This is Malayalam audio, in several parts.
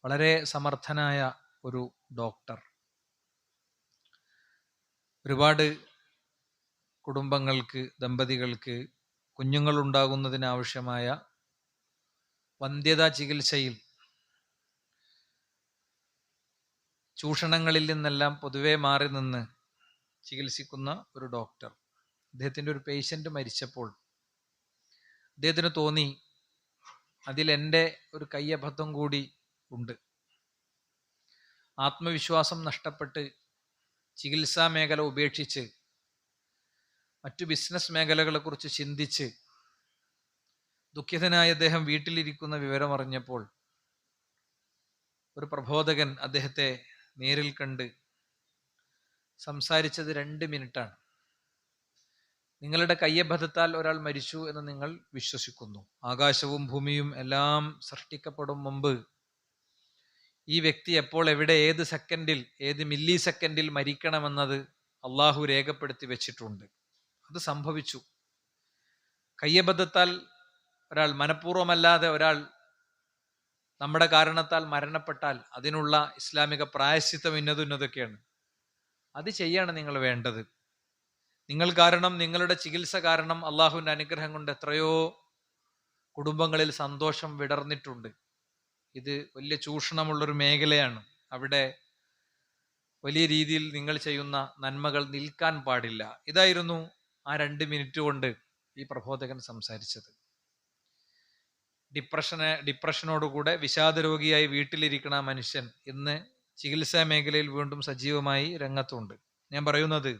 വളരെ സമർത്ഥനായ ഒരു ഡോക്ടർ. ഒരുപാട് കുടുംബങ്ങൾക്ക്, ദമ്പതികൾക്ക് കുഞ്ഞുങ്ങളുണ്ടാകുന്നതിനാവശ്യമായ വന്ധ്യതാ ചികിത്സയിൽ ചൂഷണങ്ങളിൽ നിന്നെല്ലാം പൊതുവെ മാറി നിന്ന് ചികിത്സിക്കുന്ന ഒരു ഡോക്ടർ. അദ്ദേഹത്തിൻ്റെ ഒരു പേഷ്യൻ്റ് മരിച്ചപ്പോൾ അദ്ദേഹത്തിന് തോന്നി അതിലെൻ്റെ ഒരു കയ്യബദ്ധം കൂടി ഉണ്ട്. ആത്മവിശ്വാസം നഷ്ടപ്പെട്ട് ചികിത്സാ മേഖല ഉപേക്ഷിച്ച് മറ്റു ബിസിനസ് മേഖലകളെക്കുറിച്ച് ചിന്തിച്ച് ദുഃഖിതനായ അദ്ദേഹം വീട്ടിലിരിക്കുന്ന വിവരമറിഞ്ഞപ്പോൾ ഒരു പ്രബോധകൻ അദ്ദേഹത്തെ നേരിൽ കണ്ട് സംസാരിച്ചത് 2 മിനിറ്റാണ്. നിങ്ങളുടെ കയ്യബദ്ധത്താൽ ഒരാൾ മരിച്ചു എന്ന് നിങ്ങൾ വിശ്വസിക്കുന്നു. ആകാശവും ഭൂമിയും എല്ലാം സൃഷ്ടിക്കപ്പെടും മുമ്പ് ഈ വ്യക്തി എപ്പോൾ, എവിടെ, ഏത് സെക്കൻഡിൽ, ഏത് മില്ലി സെക്കൻഡിൽ മരിക്കണമെന്നത് അള്ളാഹു രേഖപ്പെടുത്തി വെച്ചിട്ടുണ്ട്. അത് സംഭവിച്ചു. കയ്യബദ്ധത്താൽ ഒരാൾ, മനഃപൂർവ്വമല്ലാതെ ഒരാൾ നമ്മുടെ കാരണത്താൽ മരണപ്പെട്ടാൽ അതിനുള്ള ഇസ്ലാമിക പ്രായശ്ചിത്തം ഇന്നതൊക്കെയാണ്. അത് ചെയ്യാണ് നിങ്ങൾ വേണ്ടത്. നിങ്ങൾ കാരണം, നിങ്ങളുടെ ചികിത്സ കാരണം അള്ളാഹുവിൻ്റെ അനുഗ്രഹം കൊണ്ട് എത്രയോ കുടുംബങ്ങളിൽ സന്തോഷം വിടർന്നിട്ടുണ്ട്. ഇത് വലിയ ചൂഷണമുള്ളൊരു മേഖലയാണ്. അവിടെ വലിയ രീതിയിൽ നിങ്ങൾ ചെയ്യുന്ന നന്മകൾ നിൽക്കാൻ പാടില്ല. ഇതായിരുന്നു ആ 2 മിനിറ്റ് കൊണ്ട് ഈ പ്രബോധകൻ സംസാരിച്ചത്. ഡിപ്രഷനോടുകൂടെ വിഷാദരോഗിയായി വീട്ടിലിരിക്കുന്ന മനുഷ്യൻ ഇന്ന് ചികിത്സാ മേഖലയിൽ വീണ്ടും സജീവമായി രംഗത്തുണ്ട്. ഞാൻ പറയുന്നത്,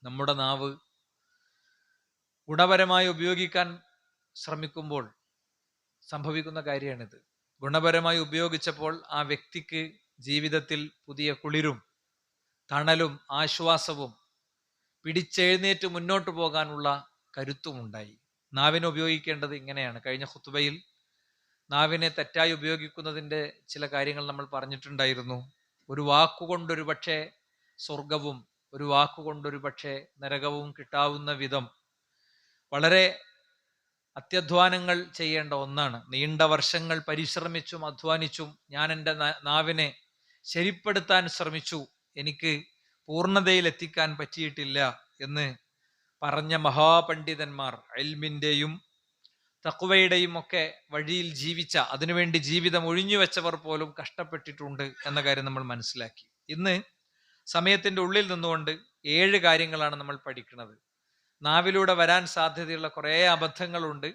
നമ്മുടെ നാവ് ഗുണപരമായി ഉപയോഗിക്കാൻ ശ്രമിക്കുമ്പോൾ സംഭവിക്കുന്ന കാര്യമാണിത്. ഗുണപരമായി ഉപയോഗിച്ചപ്പോൾ ആ വ്യക്തിക്ക് ജീവിതത്തിൽ പുതിയ കുളിരും തണലും ആശ്വാസവും പിടിച്ചെഴുന്നേറ്റ് മുന്നോട്ട് പോകാനുള്ള കരുത്തുമുണ്ടായി. നാവിനെ ഉപയോഗിക്കേണ്ടത് ഇങ്ങനെയാണ്. കഴിഞ്ഞ ഖുത്ബയിൽ നാവിനെ തെറ്റായി ഉപയോഗിക്കുന്നതിൻ്റെ ചില കാര്യങ്ങൾ നമ്മൾ പറഞ്ഞിട്ടുണ്ടായിരുന്നു. ഒരു വാക്കുകൊണ്ടൊരു പക്ഷേ സ്വർഗവും ഒരു വാക്കുകൊണ്ടൊരു പക്ഷേ നരകവും കിട്ടാവുന്ന വിധം വളരെ അത്യധ്വാനങ്ങൾ ചെയ്യേണ്ട ഒന്നാണ്. നീണ്ട വർഷങ്ങൾ പരിശ്രമിച്ചും അധ്വാനിച്ചും ഞാൻ എൻ്റെ നാവിനെ ശരിപ്പെടുത്താൻ ശ്രമിച്ചു, എനിക്ക് പൂർണ്ണതയിൽ എത്തിക്കാൻ പറ്റിയിട്ടില്ല എന്ന് പറഞ്ഞ മഹാപണ്ഡിതന്മാർ, ഇൽമിൻ്റെയും തഖ്വയുടെയും ഒക്കെ വഴിയിൽ ജീവിച്ച, അതിനുവേണ്ടി ജീവിതം ഒഴിഞ്ഞുവെച്ചവർ പോലും കഷ്ടപ്പെട്ടിട്ടുണ്ട് എന്ന കാര്യം നമ്മൾ മനസ്സിലാക്കി. ഇന്ന് സമയത്തിൻ്റെ ഉള്ളിൽ നിന്നുകൊണ്ട് 7 കാര്യങ്ങളാണ് നമ്മൾ പഠിക്കുന്നത്. നാവിലൂടെ വരാൻ സാധ്യതയുള്ള കുറേ അബദ്ധങ്ങളുണ്ട്.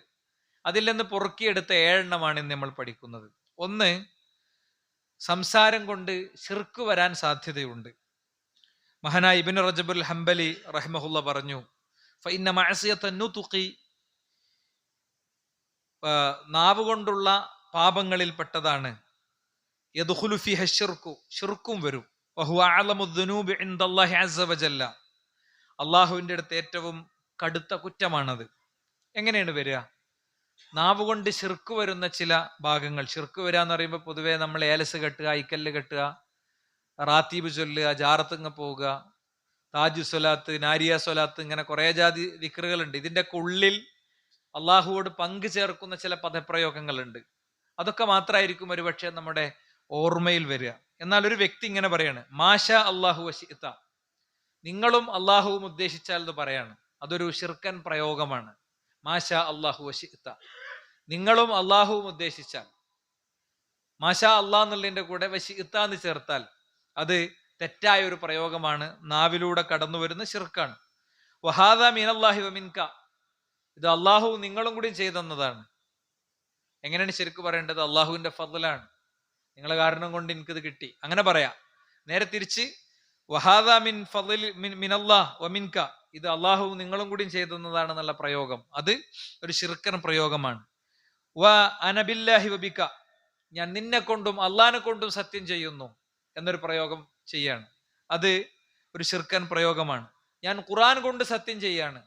അതിൽ നിന്ന് പൊറുക്കിയെടുത്ത 7 എണ്ണമാണ് ഇന്ന് നമ്മൾ പഠിക്കുന്നത്. 1, സംസാരം കൊണ്ട് ശിർക്ക് വരാൻ സാധ്യതയുണ്ട്. മഹാനായ ഇബ്നു റജബുൽ ഹംബലി റഹിമഹുല്ല പറഞ്ഞു, ഫഇന്ന മഅസിയത നുതുഖി, നാവ് കൊണ്ടുള്ള പാപങ്ങളിൽ പെട്ടതാണ്. യദ്ഖുലു ഫിഹ ശിർക്കു, ശിർക്കും വരും. വഹുവ അഅലമു ദുനൂബി ഇൻദല്ലാഹി അസ്സ വജല്ല, അള്ളാഹുവിൻ്റെ അടുത്ത് ഏറ്റവും കടുത്ത കുറ്റമാണത്. എങ്ങനെയാണ് വരിക? നാവ് കൊണ്ട് ശിർക്ക് വരുന്ന ചില ഭാഗങ്ങൾ. ശിർക്ക് വരിക എന്ന് പറയുമ്പോൾ പൊതുവേ നമ്മൾ ഏലസ് കെട്ടുക, ഐക്കല്ല് കെട്ടുക, റാത്തീബ് ചൊല്ലുക, ജാറത്തിങ്ങ് പോവുക, താജു സ്വലാത്ത്, നാരിയ സ്വലാത്ത്, ഇങ്ങനെ കുറേ ജാതി ദിക്റുകളുണ്ട്. ഇതിൻ്റെയൊക്കെ ഉള്ളിൽ അള്ളാഹുവോട് പങ്കു ചേർക്കുന്ന ചില പദപ്രയോഗങ്ങളുണ്ട്. അതൊക്കെ മാത്രമായിരിക്കും ഒരുപക്ഷെ നമ്മുടെ ഓർമ്മയിൽ വരിക. എന്നാൽ ഒരു വ്യക്തി ഇങ്ങനെ പറയാണ്, മാഷാ അല്ലാഹു വശിഅത, നിങ്ങളും അള്ളാഹുവും ഉദ്ദേശിച്ചാൽ എന്ന് പറയാണ്. അതൊരു ശിർക്കൻ പ്രയോഗമാണ്. മാഷാ അല്ലാഹു വശിഅത, നിങ്ങളും അള്ളാഹുവും ഉദ്ദേശിച്ചാൽ. മാഷാ അള്ളാഹ് എന്നുള്ളതിൻ്റെ കൂടെ വശിഅത എന്ന് ചേർത്താൽ അത് തെറ്റായ ഒരു പ്രയോഗമാണ്, നാവിലൂടെ കടന്നു വരുന്ന ശിർക്കാണ്. വഹാദ മിനല്ലാഹി വമിൻക, ഇത് അള്ളാഹു നിങ്ങളും കൂടി ചെയ്തെന്നതാണ്. എങ്ങനെയാണ് ശരിക്ക് പറയേണ്ടത്? അള്ളാഹുവിന്റെ ഫദ്ലാണ്, നിങ്ങളെ കാരണം കൊണ്ട് എനിക്കിത് കിട്ടി, അങ്ങനെ പറയാം. നേരെ തിരിച്ച് വഹാദ മിൻ ഫദ്ലി മിനല്ലാഹ് വമിൻക, ഇത് അള്ളാഹു നിങ്ങളും കൂടി ചെയ്തെന്നതാണെന്നുള്ള പ്രയോഗം, അത് ഒരു ശിർക്കൻ പ്രയോഗമാണ്. വ അന ബില്ലാഹി വബിക, ഞാൻ നിന്നെ കൊണ്ടും അള്ളാഹിനെ കൊണ്ടും സത്യം ചെയ്യുന്നു എന്നൊരു പ്രയോഗം ചെയ്യാണ്, അത് ഒരു ശിർക്കൻ പ്രയോഗമാണ്. ഞാൻ ഖുർആൻ കൊണ്ട് സത്യം ചെയ്യാണ്,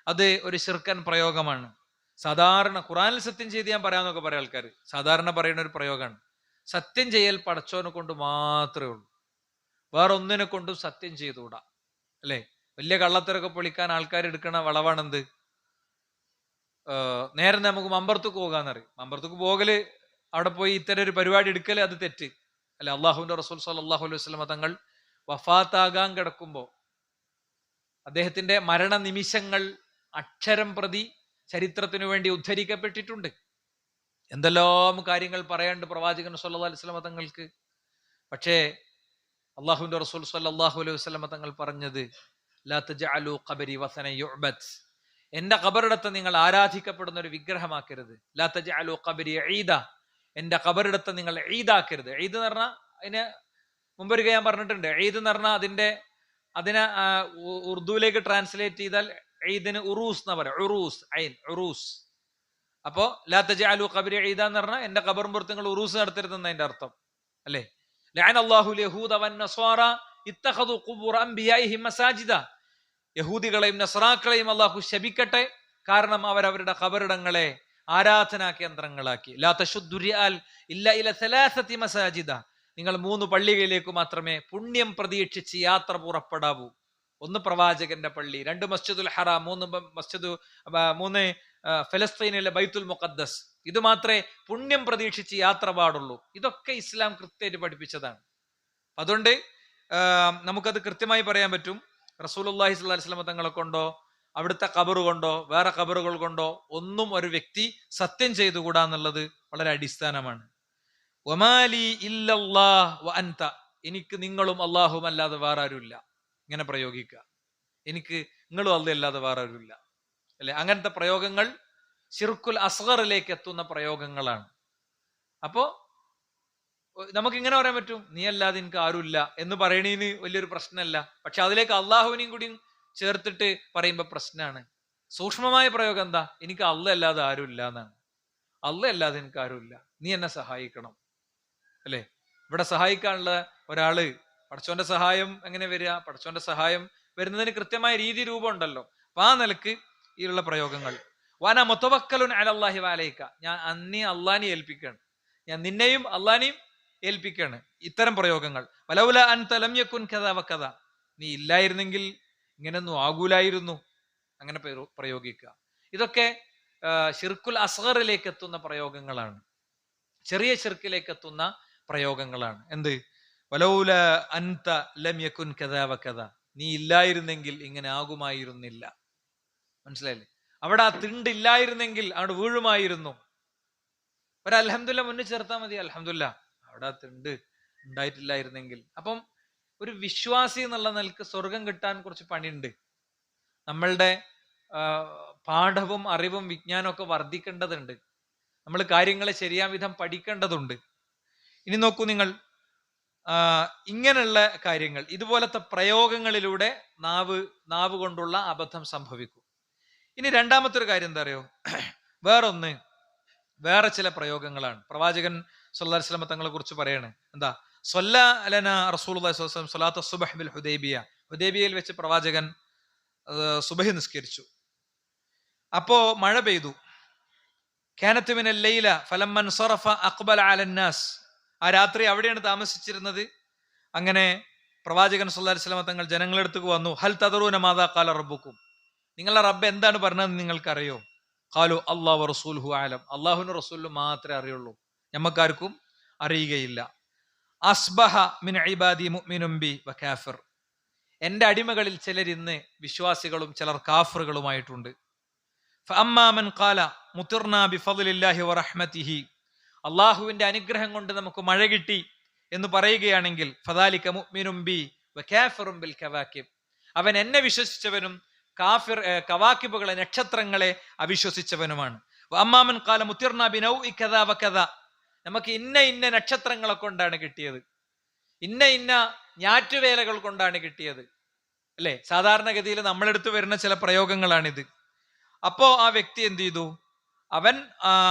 അത് ഒരു ശിർക്കൻ പ്രയോഗമാണ്. സാധാരണ ഖുർആനിൽ സത്യം ചെയ്ത് ഞാൻ പറയാമെന്നൊക്കെ പറയാം ആൾക്കാർ, സാധാരണ പറയുന്ന ഒരു പ്രയോഗമാണ്. സത്യം ചെയ്യൽ പടച്ചോനെ കൊണ്ട് മാത്രമേ ഉള്ളൂ, വേറെ ഒന്നിനെ കൊണ്ടും സത്യം ചെയ്തുകൂടാ. അല്ലേ? വലിയ കള്ളത്തരൊക്കെ പൊളിക്കാൻ ആൾക്കാർ എടുക്കണ വളവാണെന്ത്? നേരെ നമുക്ക് മമ്പറത്തേക്ക് പോകാന്നറിയും. മമ്പറത്തേക്ക് പോകല് അവിടെ പോയി ഇത്തരം ഒരു പരിപാടി എടുക്കൽ അത് തെറ്റ് അല്ല. അള്ളാഹുവിന്റെ റസൂൽ സല്ലല്ലാഹു അലൈഹി വസല്ലം തങ്ങൾ വഫാത്താകാൻ കിടക്കുമ്പോൾ അദ്ദേഹത്തിന്റെ മരണ നിമിഷങ്ങൾ അക്ഷരം പ്രതി ചരിത്രത്തിനു വേണ്ടി ഉദ്ധരിക്കപ്പെട്ടിട്ടുണ്ട്. എന്തെല്ലാം കാര്യങ്ങൾ പറയാണ്ട് പ്രവാചകൻ സല്ലല്ലാഹു അലൈഹി വസല്ലം തങ്ങൾക്ക്. പക്ഷേ അള്ളാഹുവിന്റെ റസൂൽ സല്ലല്ലാഹു അലൈഹി വസല്ലം തങ്ങൾ പറഞ്ഞത് ലാ തജഅലു ഖബരി വസന യുഅബദ്, എന്റെ ഖബറിടത്തെ നിങ്ങൾ ആരാധിക്കപ്പെടുന്ന ഒരു വിഗ്രഹമാക്കരുത്. ലാ തജഅലു ഖബരി ഈദ, എന്റെ ഖബറിടത്തെ നിങ്ങൾ ഈദാക്കരുത്. ഈദ് എന്ന് പറഞ്ഞാൽ അതിന് മുമ്പൊരു ഞാൻ പറഞ്ഞിട്ടുണ്ട്. ഈദ് എന്ന് പറഞ്ഞാൽ അതിനെ ഉറുദുവിലേക്ക് ട്രാൻസ്ലേറ്റ് ചെയ്താൽ ഈദിന് ഉറൂസ് എന്നാ പറയാം. ഉറൂസ് ഐൻ ഉറൂസ്. അപ്പോ ലാ തജഅലു ഖബരി ഈദ എന്ന് പറഞ്ഞാൽ എന്റെ ഖബറും പുറത്ത് നിങ്ങൾ ഉറൂസ് നടത്തരുതെന്ന് അതിന്റെ അർത്ഥം അല്ലേ. ലഅന അല്ലാഹുൽ യഹൂദ വന്നസ്വാറ ഇത്തഖദു ഖുബൂർ അംബിയാഇഹിം മസാജിദ, യഹൂദികളെയും നസ്രാക്കളെയും അള്ളാഹു ശപിക്കട്ടെ, കാരണം അവരവരുടെ ഖബറിടങ്ങളെ ആരാധനാ കേന്ദ്രങ്ങളാക്കി. ലാ തശുദ്ദു റിആൽ ഇല്ല ഇല സലാസതി മസാജിദ, നിങ്ങൾ 3 പള്ളികളിലേക്ക് മാത്രമേ പുണ്യം പ്രതീക്ഷിച്ച് യാത്ര പുറപ്പെടാവൂ. 1 പ്രവാചകന്റെ പള്ളി, 2 മസ്ജിദുൽ ഹറാം, 3 ഫലസ്തീനിലെ ബൈത്തുൽ മുഖദ്ദസ്. ഇത് മാത്രമേ പുണ്യം പ്രതീക്ഷിച്ച് യാത്ര പാടുള്ളൂ. ഇതൊക്കെ ഇസ്ലാം കൃത്യമായിട്ട് പഠിപ്പിച്ചതാണ്. അതുകൊണ്ട് നമുക്കത് കൃത്യമായി പറയാൻ പറ്റും. റസൂലുള്ളാഹി സ്വല്ലല്ലാഹു അലൈഹി വസല്ലം തങ്ങളെ കൊണ്ടോ അവിടുത്തെ ഖബറ് കൊണ്ടോ വേറെ ഖബറുകൾ കൊണ്ടോ ഒന്നും ഒരു വ്യക്തി സത്യം ചെയ്തുകൂടാ എന്നുള്ളത് വളരെ അടിസ്ഥാനമാണ്. വമാലി ഇല്ലല്ലാഹ് വ അൻത, എനിക്ക് നിങ്ങളും അല്ലാഹുവും അല്ലാതെ വേറെ ആരുമില്ല. ഇങ്ങനെ പ്രയോഗിക്കുക. എനിക്ക് നിങ്ങളും അല്ലാഹു അല്ലാതെ വേറെ ആരുമില്ല അല്ലെ. അങ്ങനത്തെ പ്രയോഗങ്ങൾ ശിർക്കുൽ അസ്ഗറിലേക്ക് എത്തുന്ന പ്രയോഗങ്ങളാണ്. അപ്പോ നമുക്ക് ഇങ്ങനെ പറയാൻ പറ്റും, നീ അല്ലാതെ എനിക്ക് ആരുമില്ല എന്ന് പറയണീന് വലിയൊരു പ്രശ്നമല്ല. പക്ഷെ അതിലേക്ക് അള്ളാഹുവിനെയും കൂടി ചേർത്തിട്ട് പറയുമ്പോ പ്രശ്നമാണ്. സൂക്ഷ്മമായ പ്രയോഗം എന്താ? എനിക്ക് അല്ലാഹു അല്ലാതെ ആരുമില്ല എന്നാണ്. അല്ലാഹു അല്ലാതെ എനിക്ക് ആരുമില്ല, നീ എന്നെ സഹായിക്കണം അല്ലെ. ഇവിടെ സഹായിക്കാനുള്ള ഒരാള്, പടച്ചോന്റെ സഹായം എങ്ങനെ വരിക? പടച്ചോന്റെ സഹായം വരുന്നതിന് കൃത്യമായ രീതി രൂപം ഉണ്ടല്ലോ. അപ്പൊ ആ നിലക്ക് ഈ ഉള്ള പ്രയോഗങ്ങൾ വാന മുതവക്കലുൻ അലല്ലാഹി വഅലൈക, ഞാൻ അന്നി അള്ളാനെ ഏൽപ്പിക്കുകയാണ്, ഞാൻ നിന്നെയും അള്ളാനെയും ഏൽപ്പിക്കുകയാണ്. ഇത്തരം പ്രയോഗങ്ങൾ വലൗല അൻത ലം യകുൻ കദാ വകദാ, നീ ഇല്ലായിരുന്നെങ്കിൽ ഇങ്ങനെയൊന്നും ആകൂലായിരുന്നു, അങ്ങനെ പ്രയോഗിക്കുക. ഇതൊക്കെ ശിർക്കുൽ അസ്ഗറിലേക്ക് എത്തുന്ന പ്രയോഗങ്ങളാണ്, ചെറിയ ശിർക്കിലേക്ക് എത്തുന്ന പ്രയോഗങ്ങളാണ്. എന്ത്? വലൗല അൻത ലം യകുൻ കദാ വകദാ, നീ ഇല്ലായിരുന്നെങ്കിൽ ഇങ്ങനെ ആകുമായിരുന്നില്ല. മനസ്സിലായില്ലേ? അവിടെ ആ തിണ്ടില്ലായിരുന്നെങ്കിൽ അവിടെ വീഴുമായിരുന്നു. ഒരു അൽഹംദുലില്ലാ മുന്നിൽ ചേർത്താൽ മതി. അൽഹംദുലില്ലാ അവിടെ ആ തിണ്ട് ഉണ്ടായിട്ടില്ലായിരുന്നെങ്കിൽ. അപ്പം ഒരു വിശ്വാസി എന്നുള്ള നിലക്ക് സ്വർഗം കിട്ടാൻ കുറച്ച് പണിയുണ്ട്. നമ്മളുടെ പാഠവും അറിവും വിജ്ഞാനവും ഒക്കെ വർദ്ധിക്കേണ്ടതുണ്ട്. നമ്മൾ കാര്യങ്ങളെ ശരിയാം വിധം പഠിക്കേണ്ടതുണ്ട്. ഇനി നോക്കൂ നിങ്ങൾ, ഇങ്ങനെയുള്ള കാര്യങ്ങൾ, ഇതുപോലത്തെ പ്രയോഗങ്ങളിലൂടെ നാവ് കൊണ്ടുള്ള അബദ്ധം സംഭവിക്കും. ഇനി രണ്ടാമത്തെ ഒരു കാര്യം എന്താ അറിയോ? വേറെ ചില പ്രയോഗങ്ങളാണ്. പ്രവാചകൻ സല്ലല്ലാഹു അലൈഹി വസല്ലം തങ്ങളെ കുറിച്ച് പറയാണ്. എന്താ? സ്വല്ലാ അലനാ റസൂലുള്ളാഹി സ്വല്ലല്ലാഹു അലൈഹി വസല്ലം സ്വലാത്ത സുബ്ഹ് ബിൽ ഹുദൈബിയ, ഹുദൈബിയയിൽ വെച്ച് പ്രവാചകൻ സുബ്ഹ് നിസ്കരിച്ചു. അപ്പോ മഴ പെയ്തു. കാനത്ത് മിനൽ ലൈല ഫലമ്മൻ സറഫ അഖ്ബല അലന്നാസ്, ആ രാത്രി അവിടെയാണ് താമസിച്ചിരുന്നത്. അങ്ങനെ പ്രവാചകൻ സല്ലല്ലാഹു അലൈഹി വസല്ലം തങ്ങൾ ജനങ്ങളുടെ അടുത്തേക്ക് വന്നു. ഹൽ തദറൂന മാദാ ഖാല റബ്ബുക്കും, നിങ്ങളുടെ റബ്ബ് എന്താണ് പറഞ്ഞത് നിങ്ങൾക്കറിയോ? ഖാലു അല്ലാഹു വറസൂലുഹു അലം, അല്ലാഹുവിനും റസൂലിനും മാത്രമേ അറിയുള്ളൂ, ഞമ്മക്കാർക്കും അറിയുകയില്ല. അസ്ബഹ മിൻ ഇബാദി മുഅ്മിനും ബി വകാഫിർ, എന്റെ അടിമകളിൽ ചിലർ ഇന്ന് വിശ്വാസികളും ചിലർ കാഫിറുകളുമായിട്ടുണ്ട്. ഫഅമ്മാ മൻ ഖാല മുതിർനാ ബിഫദ്ലില്ലാഹി വറഹ്മതിഹി, അല്ലാഹുവിന്റെ അനുഗ്രഹം കൊണ്ട് നമുക്ക് മഴ കിട്ടി എന്ന് പറയുകയാണെങ്കിൽ ഫദാലിക മുഅ്മിനും ബി വകാഫിറും ബിൽ കവാകിബ്, അവൻ എന്നെ വിശ്വസിച്ചവനും കവാക്കിബുകളെ നക്ഷത്രങ്ങളെ അവിശ്വസിച്ചവനുമാണ്. അമ്മാമൻ ഖാല മുതിർനാ ബിനൗഇ കദാ വകദാ, നമുക്ക് ഇന്ന നക്ഷത്രങ്ങളെ കൊണ്ടാണ് കിട്ടിയത്, ഇന്ന ഞാറ്റുവേലകൾ കൊണ്ടാണ് കിട്ടിയത് അല്ലെ. സാധാരണഗതിയിൽ നമ്മളെടുത്ത് വരുന്ന ചില പ്രയോഗങ്ങളാണിത്. അപ്പോ ആ വ്യക്തി എന്ത് ചെയ്തു? അവൻ